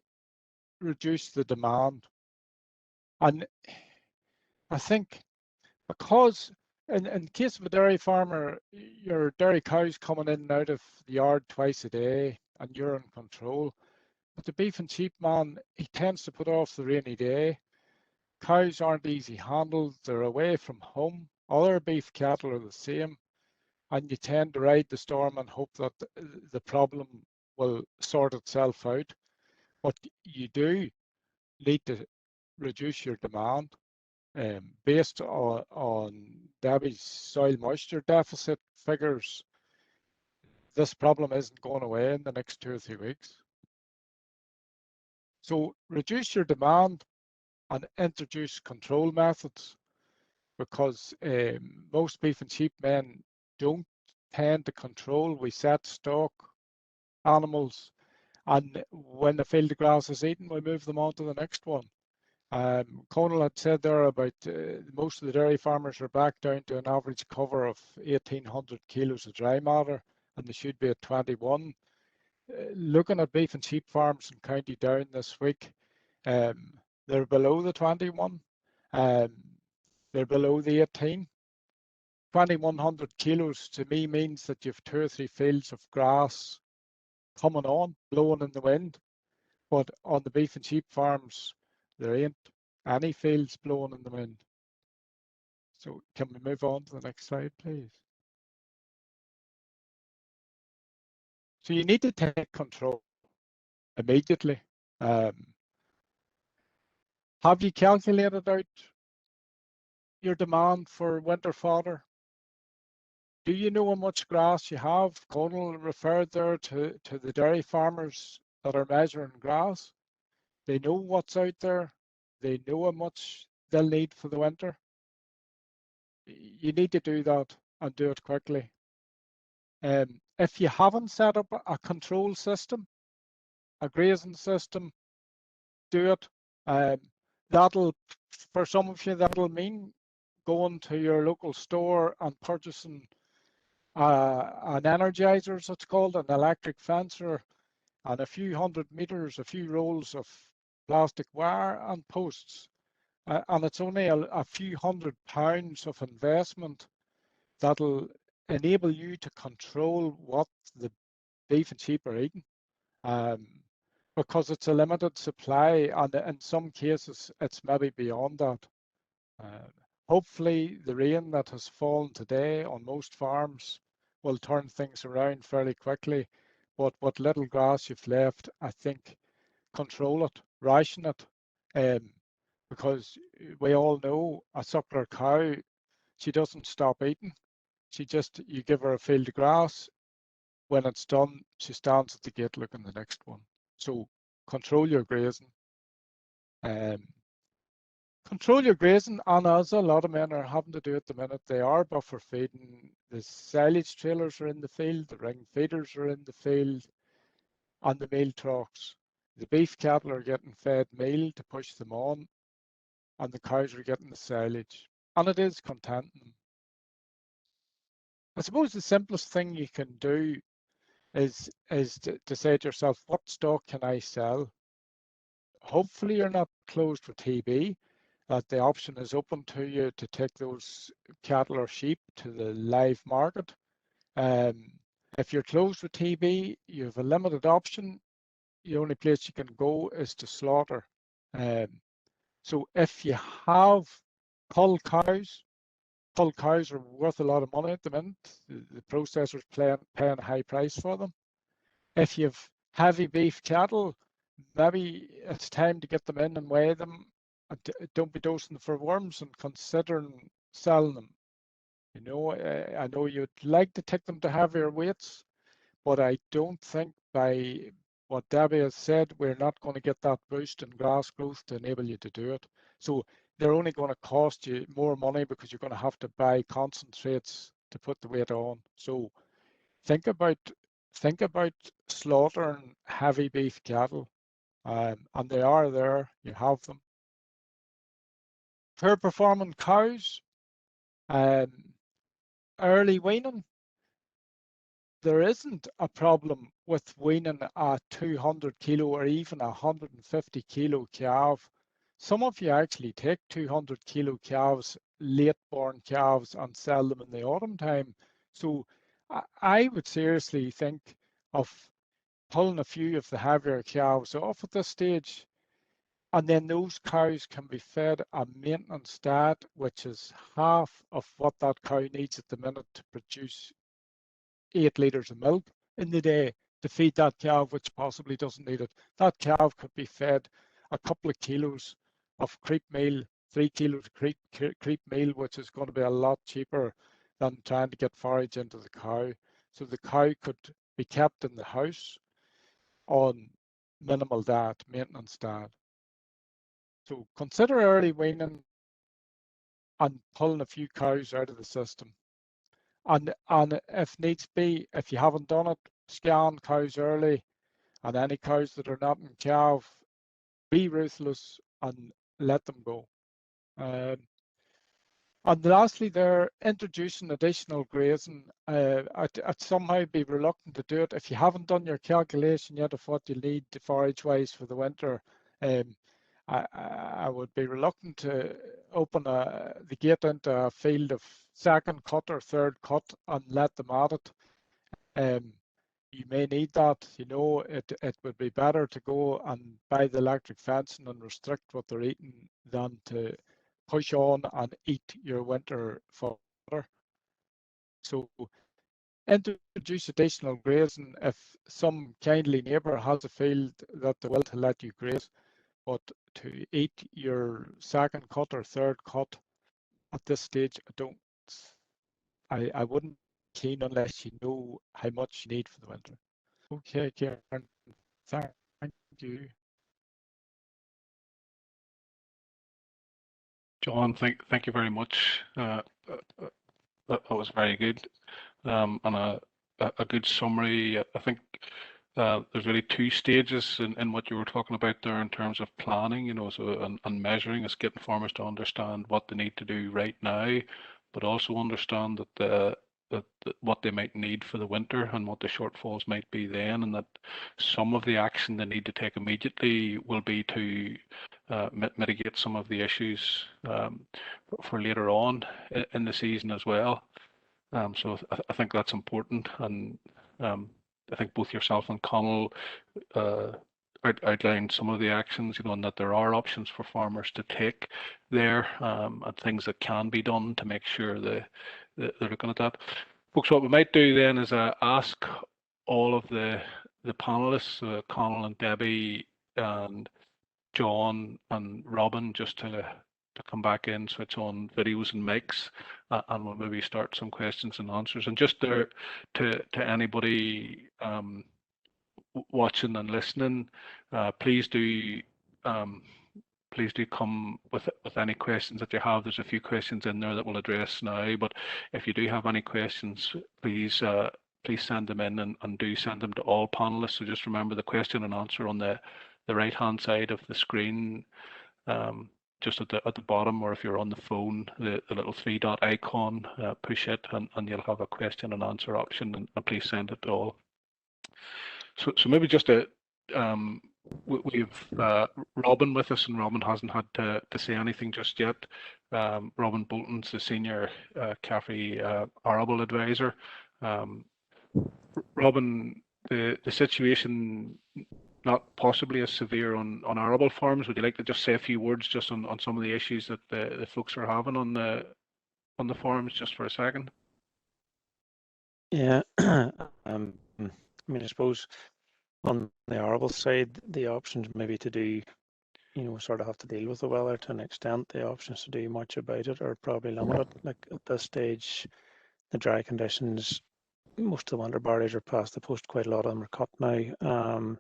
reduce the demand. And I think because in case of a dairy farmer, your dairy cow's coming in and out of the yard twice a day and you're in control. But the beef and sheep man, he tends to put off the rainy day. Cows aren't easy handled, they're away from home. Other beef cattle are the same, and you tend to ride the storm and hope that the problem will sort itself out. But you do need to reduce your demand. Based on Debbie's soil moisture deficit figures, this problem isn't going away in the next 2 or 3 weeks. So reduce your demand and introduce control methods, because most beef and sheep men don't tend to control. We set stock animals, and when the field of grass is eaten, we move them on to the next one. Conal had said there about most of the dairy farmers are back down to an average cover of 1,800 kilos of dry matter, and they should be at 21. Looking at beef and sheep farms in County Down this week, they're below the 21. They're below the 18. 2,100 kilos to me means that you have 2 or 3 fields of grass coming on, blowing in the wind. But on the beef and sheep farms, there ain't any fields blowing in the wind. So can we move on to the next slide, please? So you need to take control immediately. Have you calculated out your demand for winter fodder? Do you know how much grass you have? Conal referred there to the dairy farmers that are measuring grass. They know what's out there. They know how much they'll need for the winter. You need to do that and do it quickly. If you haven't set up a control system, a grazing system, do it. That'll, for some of you, that'll mean going to your local store and purchasing an energizer, as it's called, an electric fencer, and a few 100 meters, a few rolls of plastic wire and posts. And it's only a few £100 of investment that'll enable you to control what the beef and sheep are eating, because it's a limited supply, and in some cases it's maybe beyond that. Hopefully the rain that has fallen today on most farms will turn things around fairly quickly, but what little grass you've left, I think, control it, ration it, because we all know a suckler cow, she doesn't stop eating. You give her a field of grass. When it's done, she stands at the gate looking the next one. So control your grazing. Control your grazing, and as a lot of men are having to do at the minute, they are buffer feeding. The silage trailers are in the field, the ring feeders are in the field, and the meal trucks. The beef cattle are getting fed meal to push them on, and the cows are getting the silage. And it is contenting. I suppose the simplest thing you can do is to say to yourself, what stock can I sell? Hopefully you're not closed with TB, that the option is open to you to take those cattle or sheep to the live market. If you're closed with TB, you have a limited option. The only place you can go is to slaughter. So if you have cull cows are worth a lot of money at the minute. The processors paying a high price for them. If you've heavy beef cattle, maybe it's time to get them in and weigh them. Don't be dosing for worms and considering selling them. You know, I know you'd like to take them to heavier weights, but I don't think by what Debbie has said, we're not going to get that boost in grass growth to enable you to do it. So they're only going to cost you more money because you're going to have to buy concentrates to put the weight on. So think about slaughtering heavy beef cattle, and they are there. You have them. Poor performing cows, early weaning. There isn't a problem with weaning a 200 kilo or even a 150 kilo calf. Some of you actually take 200 kilo calves, late born calves, and sell them in the autumn time. So I would seriously think of pulling a few of the heavier calves off at this stage. And then those cows can be fed a maintenance diet, which is half of what that cow needs at the minute to produce 8 litres of milk in the day to feed that calf, which possibly doesn't need it. That calf could be fed a couple of kilos of creep meal, 3 kilos of creep meal, which is going to be a lot cheaper than trying to get forage into the cow. So the cow could be kept in the house on minimal diet, maintenance diet. So consider early weaning and pulling a few cows out of the system. And if needs be, if you haven't done it, scan cows early, and any cows that are not in calf, be ruthless and let them go. And lastly, they're introducing additional grazing. I'd somehow be reluctant to do it. If you haven't done your calculation yet of what you need forage-wise for the winter, I would be reluctant to open the gate into a field of second cut or third cut and let them at it. You may need that. You know, it would be better to go and buy the electric fencing and restrict what they're eating than to push on and eat your winter fodder. So introduce additional grazing if some kindly neighbour has a field that they will to let you graze, but to eat your second cut or third cut at this stage, I wouldn't be keen unless you know how much you need for the winter. Okay, Karen, thank you. John, thank you very much. That was very good, and a good summary. I think there's really two stages in what you were talking about there in terms of planning, you know, so and measuring is getting farmers to understand what they need to do right now, but also understand that what they might need for the winter and what the shortfalls might be then, and that some of the action they need to take immediately will be to mitigate some of the issues for later on in the season as well. So I think that's important, and I think both yourself and Connell outlined some of the actions, and that there are options for farmers to take there, and things that can be done to make sure they're looking at that. Folks, what we might do then is ask all of the panelists, Connell and Debbie and John and Robin, just to come back in, switch on videos and mics, and we'll maybe start some questions and answers. And just there to anybody watching and listening, please do come with any questions that you have. There's a few questions in there that we'll address now, but if you do have any questions, please send them in, and do send them to all panelists. So just remember the question and answer on the right hand side of the screen, just at the bottom, or if you're on the phone, the little 3-dot icon, push it, and you'll have a question and answer option, and please send it to all. So maybe just we've Robin with us, and Robin hasn't had to say anything just yet. Robin Bolton's the senior CAFRE arable advisor. Robin, the situation not possibly as severe on arable farms. Would you like to just say a few words just on some of the issues that the folks are having on the farms, just for a second? Yeah, I mean, I suppose on the arable side, the options maybe to do, sort of have to deal with the weather to an extent. The options to do much about it are probably limited. Like at this stage, the dry conditions, most of the winter barley's are past the post. Quite a lot of them are cut now.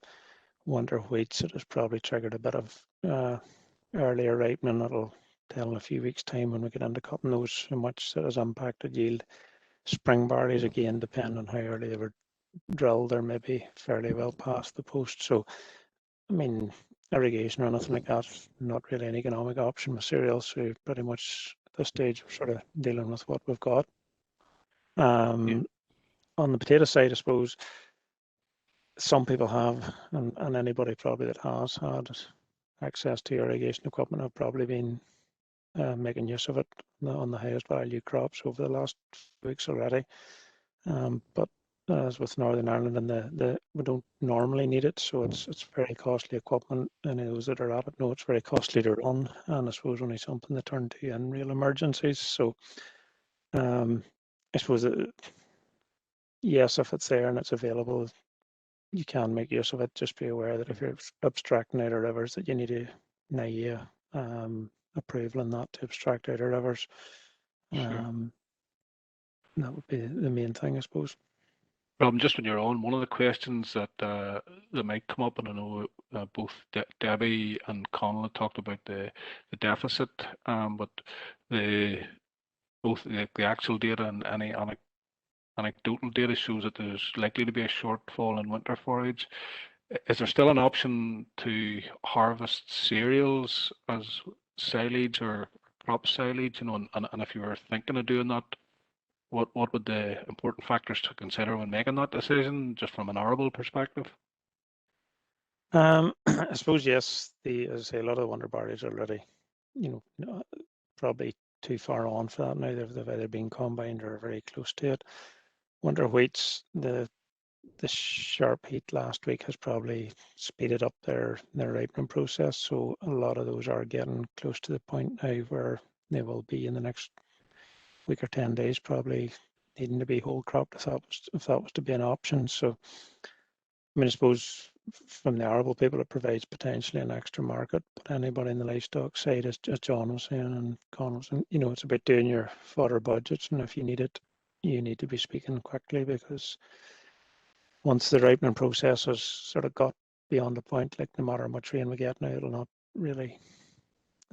Winter wheats, it has probably triggered a bit of earlier ripening. That'll tell in a few weeks' time when we get into cutting those, how much that has impacted yield. Spring barley's, again, depending on how early they were drilled, they're maybe fairly well past the post. So, I mean, irrigation or anything like that, not really an economic option with cereals. So pretty much at this stage, we're sort of dealing with what we've got. On the potato side, I suppose, some people have, and anybody probably that has had access to irrigation equipment have probably been making use of it on the highest value crops over the last weeks already. But as with Northern Ireland, and we don't normally need it, so it's very costly equipment, and those that are at it know it's very costly to run, and I suppose only something to turn to in real emergencies. So I suppose yes, if it's there and it's available, you can make use of it. Just be aware that if you're abstracting out of rivers, that you need a NIA approval on that to abstract out of rivers. Sure. That would be the main thing, I suppose. Rob, just when you're on, one of the questions that might come up, and I know both Debbie and Connell talked about the deficit, but both the actual data and any anecdotal data shows that there's likely to be a shortfall in winter forage. Is there still an option to harvest cereals as silage or crop silage? And if you were thinking of doing that, what would the important factors to consider when making that decision, just from an arable perspective? I suppose yes. As I say, a lot of the winter barley's already, probably too far on for that now. They've either been combined or very close to it. Winter wheats, the sharp heat last week has probably speeded up their ripening process. So a lot of those are getting close to the point now where they will be in the next week or 10 days, probably needing to be whole cropped if that was to be an option. So, I mean, I suppose from the arable people, it provides potentially an extra market. But anybody in the livestock side, as John was saying and Con was saying, it's about doing your fodder budgets, and if you need it, you need to be speaking quickly, because once the ripening process has sort of got beyond the point, like no matter how much rain we get now, it'll not really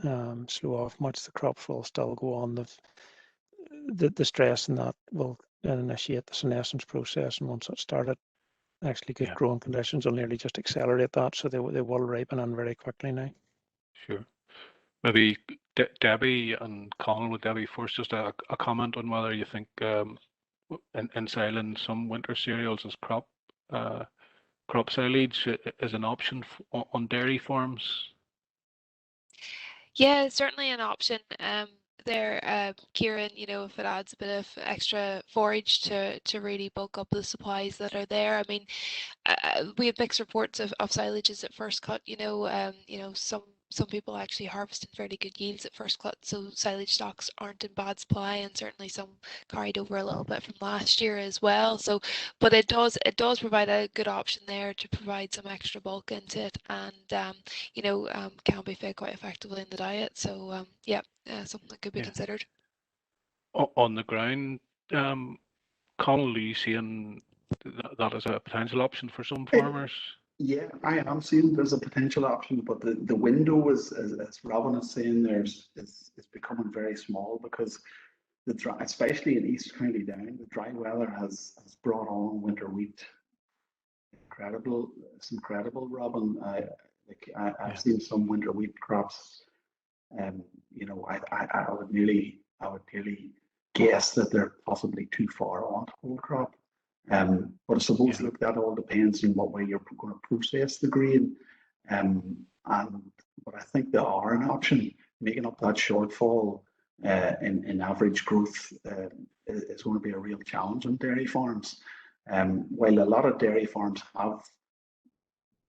slow off much. The crops will still go on. The stress in that will initiate the senescence process, and once it's started, actually good growing conditions will nearly just accelerate that, so they will ripen in very quickly now. Sure. Maybe Debbie and Connell, with Debbie first, just a comment on whether you think in silage some winter cereals as crop silage is an option on dairy farms. Yeah, it's certainly an option. there, Kieran, if it adds a bit of extra forage to really bulk up the supplies that are there. I mean, we have mixed reports of silages at first cut. Some people actually harvested fairly good yields at first cut, so silage stocks aren't in bad supply, and certainly some carried over a little bit from last year as well. So, but it does provide a good option there to provide some extra bulk into it, and can be fed quite effectively in the diet. So yeah, something that could be considered. On the ground, Connell, are you seeing that as a potential option for some farmers? Yeah, I am seeing there's a potential option, but the window is, as Robin is saying, is becoming very small, because the dry, especially in East County Down, the dry weather has brought on winter wheat. It's incredible, Robin. I've seen some winter wheat crops. I would nearly guess that they're possibly too far on to whole crop. But I suppose, look, that all depends on what way you're going to process the grain. But I think there are an option. Making up that shortfall in average growth is going to be a real challenge on dairy farms. While a lot of dairy farms have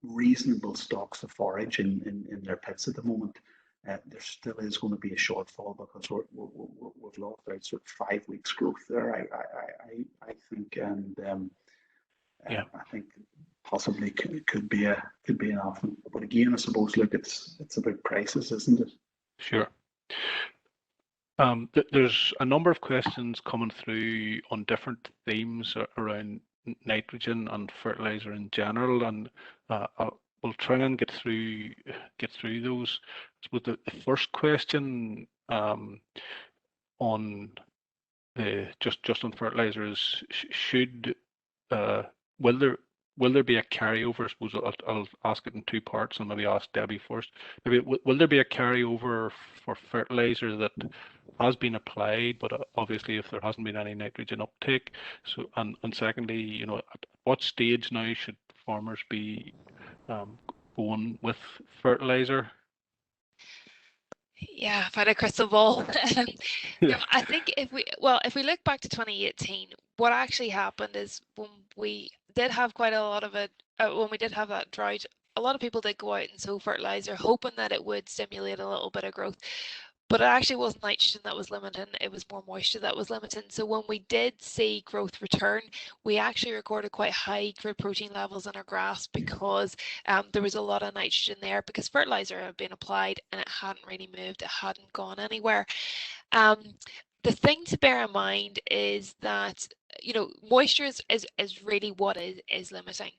reasonable stocks of forage in their pits at the moment, there still is going to be a shortfall, because we've lost out sort of 5 weeks growth there, I think, and I think possibly could be an option. But again, I suppose, look, it's about prices, isn't it? Sure. There's a number of questions coming through on different themes around nitrogen and fertilizer in general, and we'll try and get through those. So the first question on just on fertilizer is, will there be a carryover? I suppose I'll ask it in two parts, and maybe ask Debbie first. Maybe will there be a carryover for fertilizer that has been applied, but obviously if there hasn't been any nitrogen uptake? So, and secondly, at what stage now should farmers be going with fertilizer? Yeah, if I had a crystal ball. I think if we look back to 2018, what actually happened is, when we did have quite a lot of it, when we did have that drought, a lot of people did go out and sow fertilizer, hoping that it would stimulate a little bit of growth. But it actually wasn't nitrogen that was limiting, it was more moisture that was limiting. So when we did see growth return, we actually recorded quite high crude protein levels in our grass, because there was a lot of nitrogen there, because fertilizer had been applied and it hadn't really moved, it hadn't gone anywhere. The thing to bear in mind is that moisture is really what is limiting.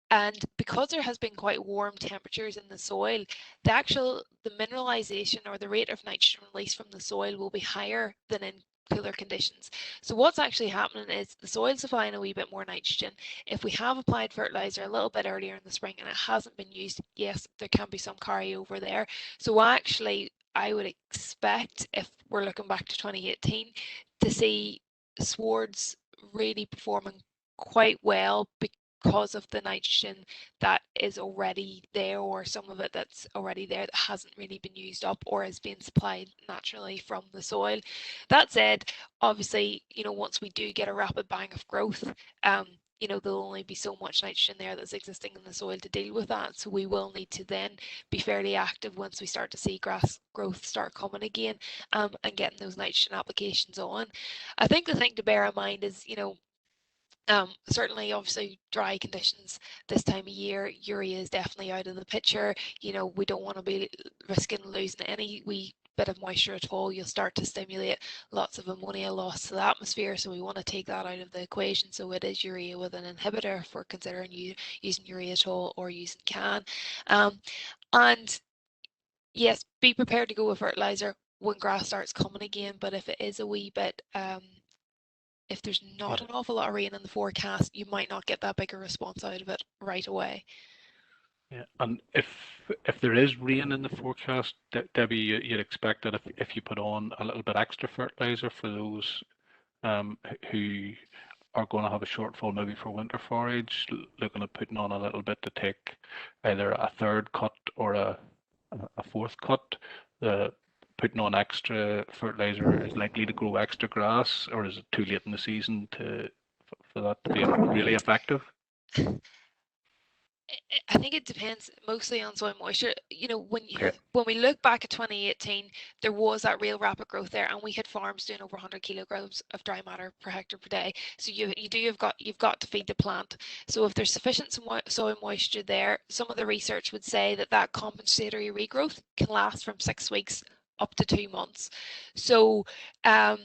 And because there has been quite warm temperatures in the soil, the mineralization, or the rate of nitrogen release from the soil, will be higher than in cooler conditions. So what's actually happening is the soil's supplying a wee bit more nitrogen. If we have applied fertilizer a little bit earlier in the spring and it hasn't been used, yes, there can be some carryover there. So actually, I would expect, if we're looking back to 2018, to see swards really performing quite well, because of the nitrogen that is already there, or some of it that's already there that hasn't really been used up, or is being supplied naturally from the soil. That said, obviously, once we do get a rapid bang of growth, there'll only be so much nitrogen there that's existing in the soil to deal with that. So we will need to then be fairly active once we start to see grass growth start coming again, and getting those nitrogen applications on. I think the thing to bear in mind is, certainly, obviously, dry conditions this time of year, urea is definitely out of the picture. We don't want to be risking losing any wee bit of moisture at all. You'll start to stimulate lots of ammonia loss to the atmosphere, so we want to take that out of the equation. So it is urea with an inhibitor if we're considering using urea at all, or using CAN. And yes, be prepared to go with fertilizer when grass starts coming again, but if it is a wee bit if there's not an awful lot of rain in the forecast, you might not get that bigger response out of it right away. Yeah, and if there is rain in the forecast, Debbie, you'd expect that if you put on a little bit extra fertilizer for those who are going to have a shortfall, maybe for winter forage, looking at putting on a little bit to take either a third cut or a fourth cut, putting on extra fertilizer is likely to grow extra grass, or is it too late in the season for that to be really effective? I think it depends mostly on soil moisture. You know, Okay. when we look back at 2018, there was that real rapid growth there, and we had farms doing over 100 kilograms of dry matter per hectare per day. So you've got to feed the plant. So if there's sufficient soil moisture there, some of the research would say that compensatory regrowth can last from 6 weeks up to 2 months. So I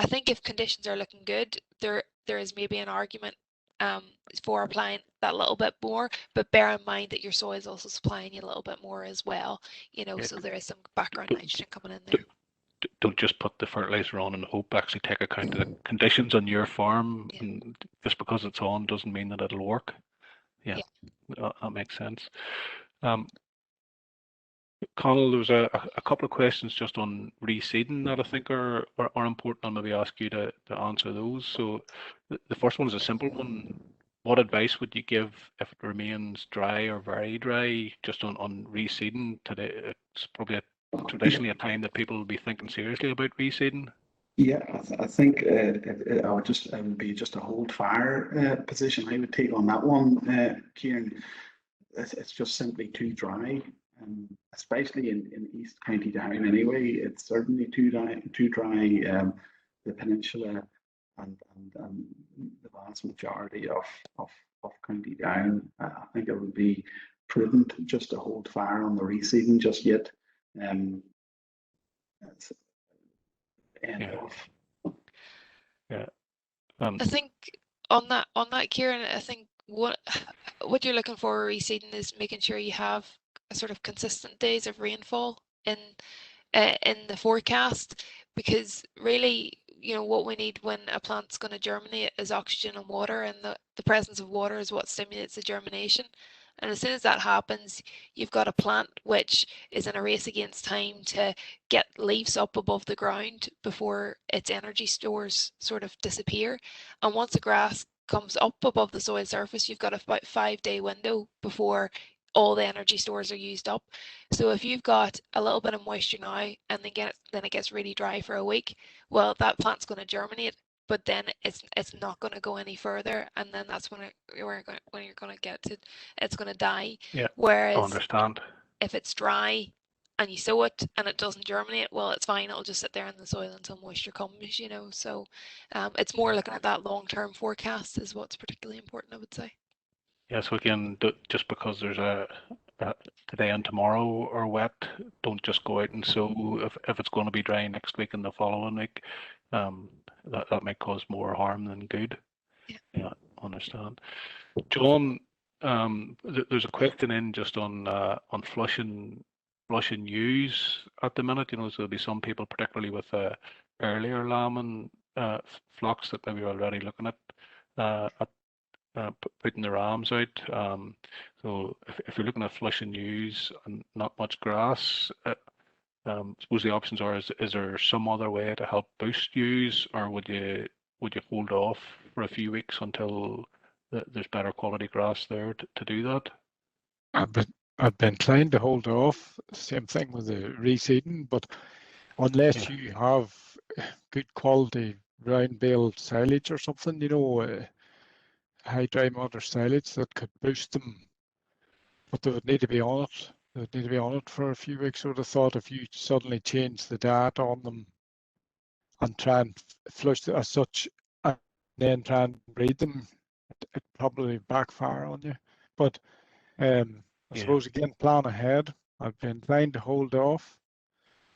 think if conditions are looking good, there is maybe an argument for applying that little bit more, but bear in mind that your soil is also supplying you a little bit more as well, you know, so there is some background nitrogen coming in there. Don't just put the fertilizer on and hope. Actually take account of the conditions on your farm, and just because it's on doesn't mean that it'll work. Yeah. That makes sense. Connell, there was a couple of questions just on reseeding that I think are important. I'll maybe ask you to answer those. So the first one is a simple one. What advice would you give if it remains dry or very dry, just on reseeding today? It's probably traditionally a time that people will be thinking seriously about reseeding. Yeah, I think it would be just a hold fire position I would take on that one, Kieran. It's just simply too dry, especially in East County Down. Anyway, it's certainly too dry. The peninsula and the vast majority of County Down. I think it would be prudent just to hold fire on the reseeding just yet. End off. Yeah. I think on that, Kieran, I think what you're looking for reseeding is making sure you have a sort of consistent days of rainfall in the forecast, because really, you know, what we need when a plant's going to germinate is oxygen and water, and the presence of water is what stimulates the germination. And as soon as that happens, you've got a plant which is in a race against time to get leaves up above the ground before its energy stores sort of disappear. And once the grass comes up above the soil surface, you've got about 5-day window before all the energy stores are used up. So if you've got a little bit of moisture now and then it gets really dry for a week, well, that plant's going to germinate, but then it's not going to go any further, and then that's when you're going to get to it's going to die. Yeah. Whereas I understand. if it's dry and you sow it and it doesn't germinate, well, it's fine. It'll just sit there in the soil until moisture comes, you know. So it's more looking at that long-term forecast is what's particularly important, I would say. Yeah, so again, just because there's a today and tomorrow are wet, don't just go out and sow if it's going to be dry next week and the following week. That might cause more harm than good. Yeah, understand. John, there's a question in just on flushing ewes at the minute. You know, so there'll be some people, particularly with earlier lambing flocks, that maybe are already looking at putting the rams out. So if you're looking at flushing ewes and not much grass, suppose the options are: is there some other way to help boost ewes, or would you hold off for a few weeks until there's better quality grass there to do that? I've been trying to hold off. Same thing with the reseeding, but unless you have good quality round bale silage or something, you know, high dry matter silage that could boost them, but they would need to be on it. They would need to be on it for a few weeks. I would have thought if you suddenly change the diet on them and try and flush as such, and then try and breed them, it probably backfire on you. But I suppose again, plan ahead. I've been trying to hold off.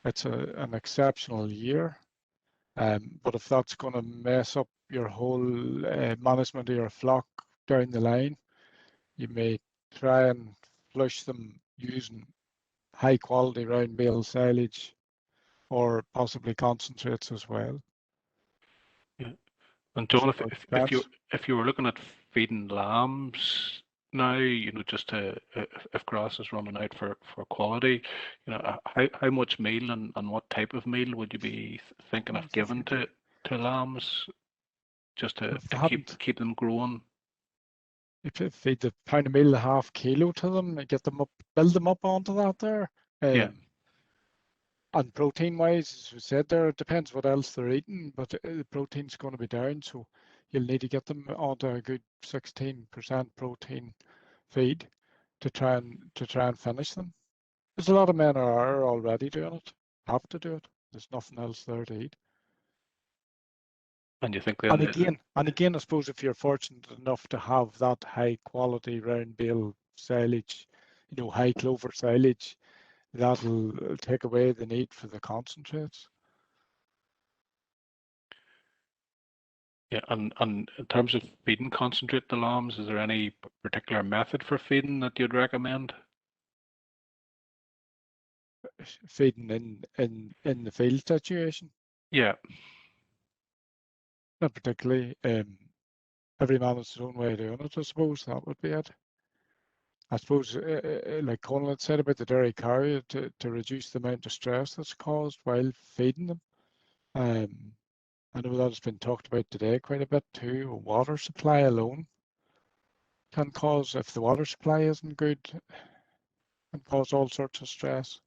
It's an exceptional year, but if that's going to mess up your whole management of your flock down the line, you may try and flush them using high quality round bale silage or possibly concentrates as well. Yeah. And John, if you were looking at feeding lambs now, you know, just if grass is running out for quality, you know, how much meal and what type of meal would you be thinking of giving to lambs, just to keep them growing? If you feed the pound of meal, half kilo to them, get them up, build them up onto that there. And protein wise, as we said there, it depends what else they're eating, but the protein's going to be down, so you'll need to get them onto a good 16% protein feed to try and finish them. There's a lot of men are already doing it, have to do it. There's nothing else there to eat. And you think And then again, I suppose if you're fortunate enough to have that high quality round bale silage, high clover silage, that'll take away the need for the concentrates. yeah, and in terms of feeding concentrate the lambs, is there any particular method for feeding that you'd recommend? Feeding in the field situation, Yeah, not particularly. Every man has his own way of doing it, I suppose. That would be it. I suppose, like Conal had said about the dairy cow, to reduce the amount of stress that's caused while feeding them. I know that's been talked about today quite a bit too. Water supply alone can cause, if the water supply isn't good, can cause all sorts of stress.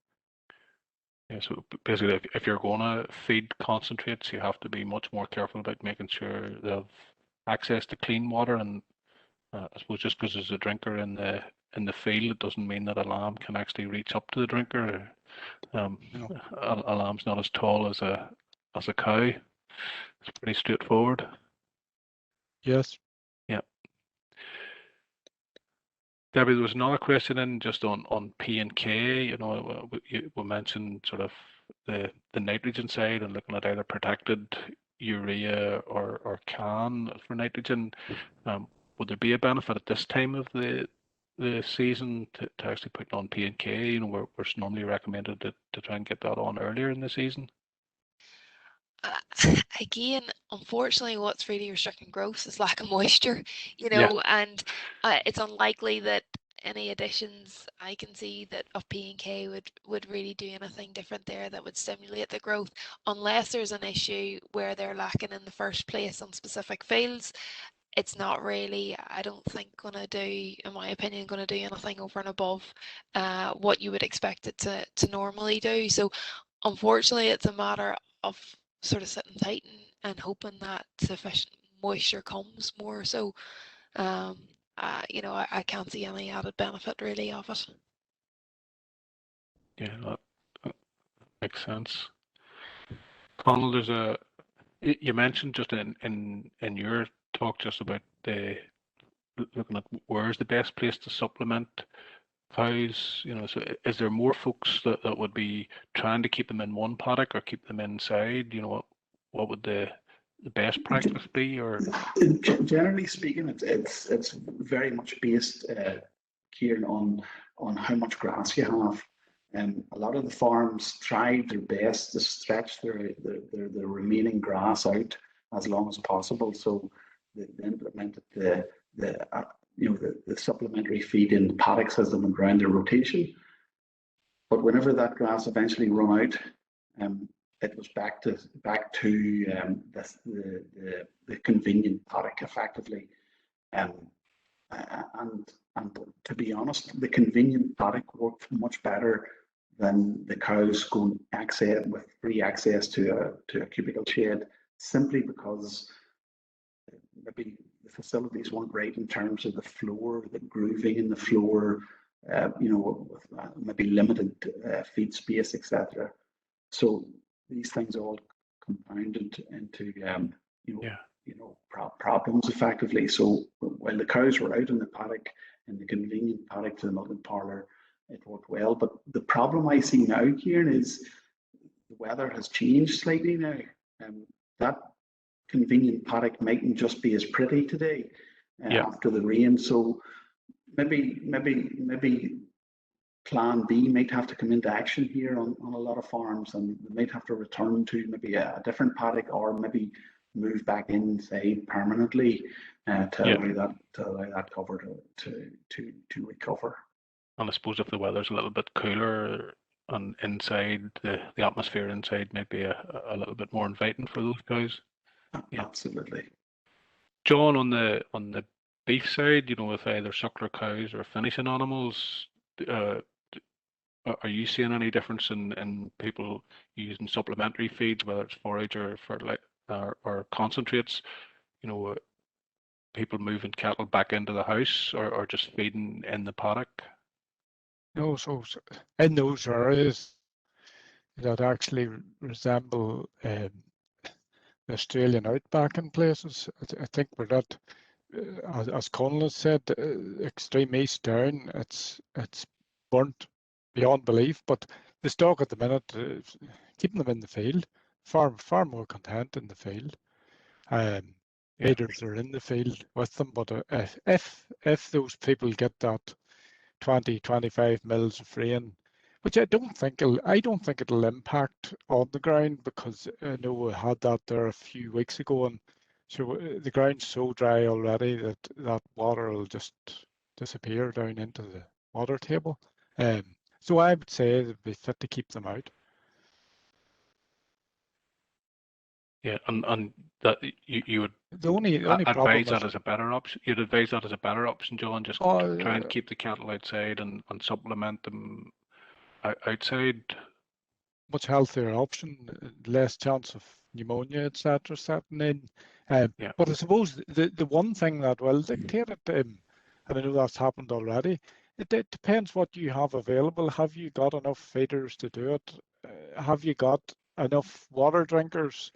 yeah. So basically, if you're going to feed concentrates, you have to be much more careful about making sure they have access to clean water. And I suppose just because there's a drinker in the field, it doesn't mean that a lamb can actually reach up to the drinker. No. A lamb's not as tall as a cow. It's pretty straightforward. Yes. Yeah. Debbie, there was another question in just on P and K. We mentioned sort of the nitrogen side and looking at either protected urea or CAN for nitrogen. Would there be a benefit at this time of the season to actually put on P and K? Where it's normally recommended to try and get that on earlier in the season. Again, unfortunately, what's really restricting growth is lack of moisture, Yeah. and it's unlikely that any additions I can see that of P and K would really do anything different there that would stimulate the growth, unless there's an issue where they're lacking in the first place on specific fields. It's not really, I don't think, going to do, in my opinion, going to do anything over and above what you would expect it to normally do. So unfortunately, it's a matter of sort of sitting tight and hoping that sufficient moisture comes more. So, I can't see any added benefit really of it. Yeah, that makes sense. Conal, you mentioned just in your talk just about looking at where's the best place to supplement cows. So is there more folks that would be trying to keep them in one paddock or keep them inside? What would the best practice be? Or Generally speaking, it's very much based, Kieran, on how much grass you have. A lot of the farms try their best to stretch their remaining grass out as long as possible. So they implemented the supplementary feed in the paddock system and round their rotation. But whenever that grass eventually run out, it was back to the convenient paddock effectively. And to be honest, the convenient paddock worked much better than the cows going with free access to a cubicle shed, simply because maybe the facilities weren't right in terms of the floor, the grooving in the floor, with maybe limited feed space, etc. So these things all compounded into problems effectively. So while the cows were out in the paddock, in the convenient paddock to the milking parlour, it worked well. But the problem I see now, Kieran, is the weather has changed slightly now. That convenient paddock mightn't just be as pretty today after the rain. So maybe plan B might have to come into action here on a lot of farms, and they might have to return to maybe a different paddock, or maybe move back inside permanently to allow that cover to recover. And I suppose if the weather's a little bit cooler and inside, the atmosphere inside may be a little bit more inviting for those cows. Yeah. Absolutely. John, on the beef side, with either suckler cows or finishing animals, are you seeing any difference in people using supplementary feeds, whether it's forage or or concentrates? You know, people moving cattle back into the house or just feeding in the paddock? No, so in those areas that actually resemble the Australian outback in places, I think we're not, as Conal said, extreme east down, it's burnt beyond belief. But the stock at the minute, keeping them in the field, far more content in the field. Feeders are in the field with them, but if those people get that 20-25 mils of rain, which I don't think it'll impact on the ground, because I know we had that there a few weeks ago, and so the ground's so dry already that that water will just disappear down into the water table. So I would say it'd be fit to keep them out. Yeah, and that you would The only problem advise that is, as a better option. You'd advise that as a better option, John. Just try and keep the cattle outside and supplement them outside. much healthier option, less chance of pneumonia, etc. setting in. But I suppose the one thing that will dictate it, and I know that's happened already, it depends what you have available. Have you got enough feeders to do it? Have you got enough water drinkers?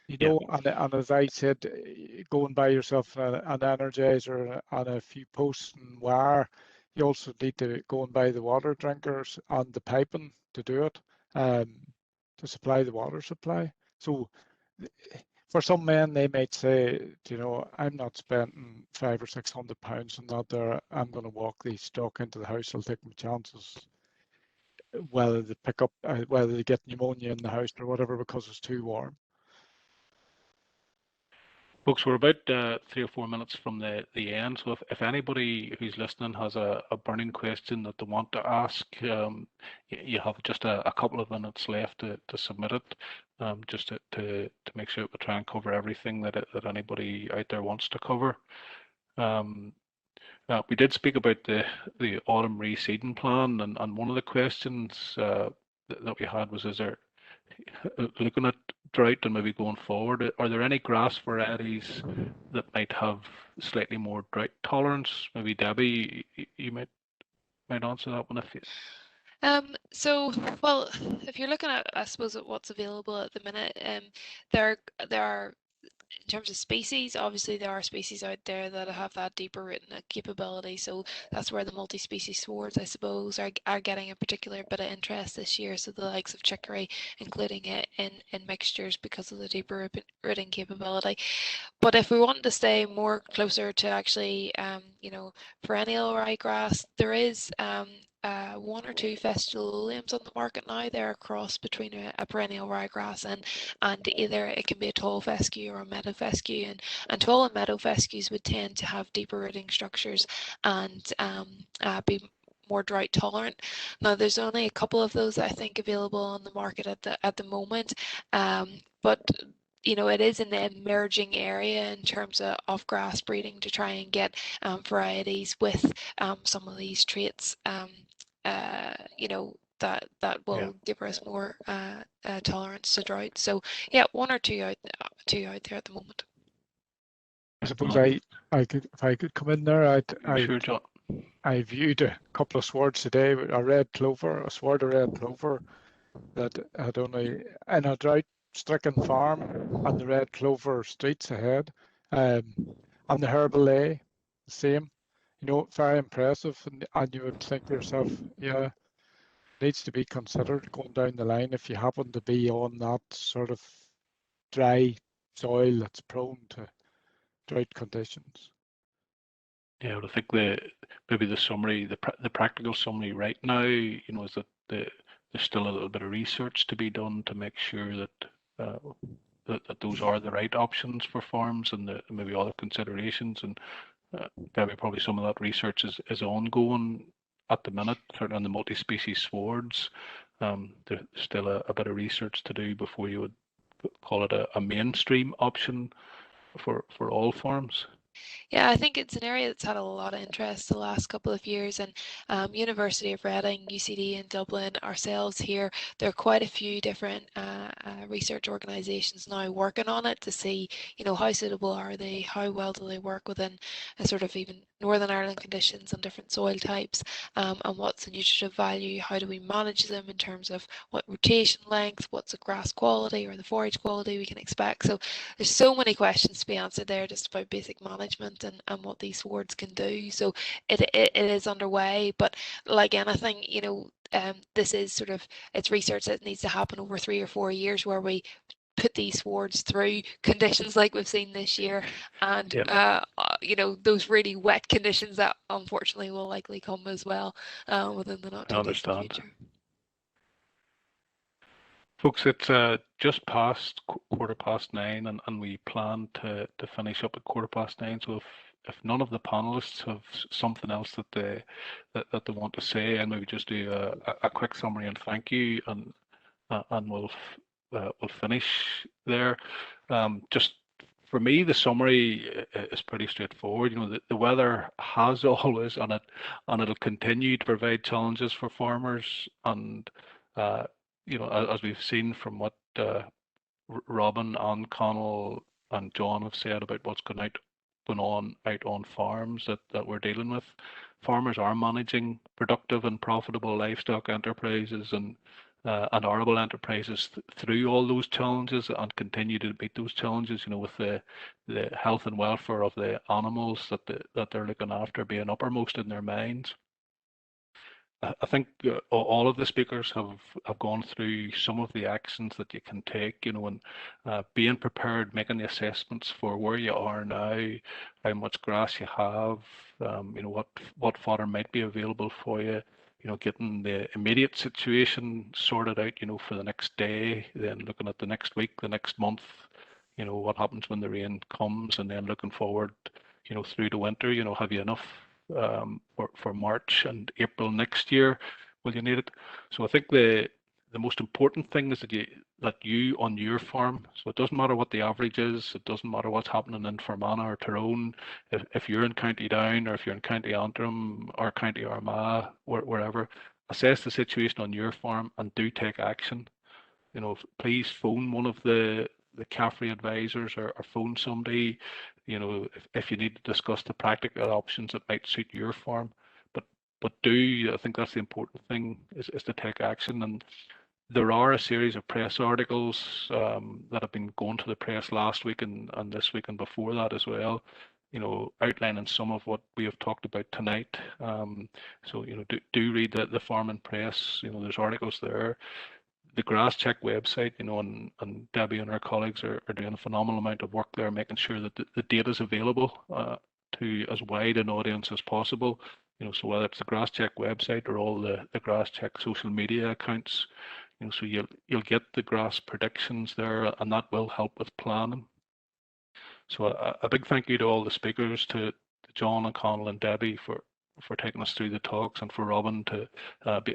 You know, and as I said, go and buy yourself an energizer and a few posts and wire. You also need to go and buy the water drinkers and the piping to do it, to supply the water supply. So for some men, they might say, you know, I'm not spending £500 or £600 on that there. I'm going to walk these stock into the house. I'll take my chances, whether they pick up, whether they get pneumonia in the house or whatever because it's too warm. Folks, we're about 3 or 4 minutes from the end, so if anybody who's listening has a burning question that they want to ask, you have just a couple of minutes left to submit it, just to make sure we try and cover everything that anybody out there wants to cover. We did speak about the autumn reseeding plan, and one of the questions that we had was, is there, looking at drought and maybe going forward, are there any grass varieties that might have slightly more drought tolerance? Maybe Debbie, you might answer that one if you. So, well, if you're looking at, I suppose, at what's available at the minute, there are, in terms of species, obviously there are species out there that have that deeper rooting capability. So that's where the multi-species swords, I suppose, are getting a particular bit of interest this year. So the likes of chicory, including it in mixtures because of the deeper rooting capability. But if we want to stay more closer to actually, you know, perennial ryegrass, there is 1 or 2 festivaliums on the market now. They're a cross between a perennial ryegrass and either it can be a tall fescue or a meadow fescue, and tall and meadow fescues would tend to have deeper rooting structures and be more drought tolerant. Now there's only a couple of those I think available on the market at the moment, but you know, it is an emerging area in terms of grass breeding to try and get varieties with some of these traits, you know, that will give us more tolerance to drought. So yeah, 1 or 2 out there at the moment. I suppose I could, if I could come in there, Sure, John. I viewed a couple of swords today, a red clover, a sword of red clover that had only in a drought-stricken farm, and the red clover streets ahead, and the herbal the same. You know, very impressive, and you would think to yourself, yeah, needs to be considered going down the line if you happen to be on that sort of dry soil that's prone to drought conditions. Yeah, I think maybe the summary, the practical summary right now, you know, is that there's still a little bit of research to be done to make sure that that those are the right options for farms, and maybe other considerations. And maybe probably some of that research is ongoing at the minute, certainly on the multi-species swords. There's still a bit of research to do before you would call it a mainstream option for all farms. Yeah, I think it's an area that's had a lot of interest the last couple of years, and University of Reading, UCD in Dublin, ourselves here, there are quite a few different research organisations now working on it to see, how suitable are they, how well do they work within a sort of even Northern Ireland conditions and different soil types, and what's the nutritive value, how do we manage them in terms of what rotation length, what's the grass quality or the forage quality we can expect. So there's so many questions to be answered there just about basic management and what these swords can do. So it is underway, but like anything, this is sort of, it's research that needs to happen over 3 or 4 years where we put these swords through conditions like we've seen this year, and those really wet conditions that unfortunately will likely come as well within the not too distant future. Folks, it's just past 9:15, and we plan to finish up at 9:15. So if none of the panelists have something else that they want to say, and maybe just do a quick summary and thank you, and we'll finish there. Just for me, the summary is pretty straightforward. The weather has always, and it'll continue to provide challenges for farmers, and as we've seen from what Robin and Connell and John have said about what's going on out on farms that we're dealing with, farmers are managing productive and profitable livestock enterprises and arable enterprises through all those challenges, and continue to meet those challenges, with the health and welfare of the animals that they're looking after being uppermost in their minds. I think all of the speakers have gone through some of the actions that you can take, and being prepared, making the assessments for where you are now, how much grass you have, what fodder might be available for you, getting the immediate situation sorted out, for the next day, then looking at the next week, the next month, what happens when the rain comes, and then looking forward, through the winter, have you enough for March and April next year? Will you need it? So I think the most important thing is that you on your farm, so it doesn't matter what the average is, it doesn't matter what's happening in Fermanagh or Tyrone, if you're in County Down, or if you're in County Antrim or County Armagh, wherever, assess the situation on your farm and do take action. Please phone one of the CAFRE advisors, or phone somebody, if you need to discuss the practical options that might suit your farm. But I think that's the important thing, is to take action. And there are a series of press articles that have been going to the press last week and this week and before that as well, outlining some of what we have talked about tonight. So do read the farming press. There's articles there. The Grass Check website, and Debbie and her colleagues are doing a phenomenal amount of work there, making sure that the data is available to as wide an audience as possible. So whether it's the Grass Check website or all the Grass Check social media accounts, so you'll get the grass predictions there, and that will help with planning. So a big thank you to all the speakers, to John and Connell and Debbie for taking us through the talks, and for Robin to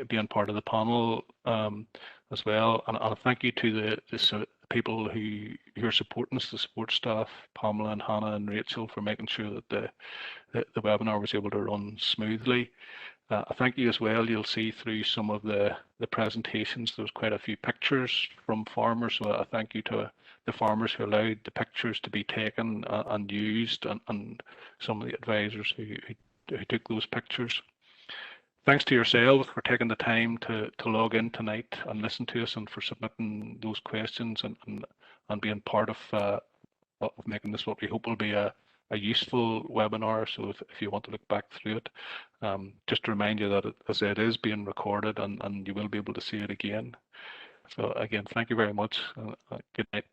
being part of the panel as well. And a thank you to the people who are supporting us, the support staff, Pamela and Hannah and Rachel, for making sure that the webinar was able to run smoothly. I thank you as well. You'll see through some of the presentations, there was quite a few pictures from farmers. So I thank you to the farmers who allowed the pictures to be taken and used, and some of the advisors who took those pictures. Thanks to yourselves for taking the time to log in tonight and listen to us, and for submitting those questions and being part of making this what we hope will be a useful webinar. So if you want to look back through it, just to remind you that as it is being recorded, and you will be able to see it again. So again, thank you very much. Good night.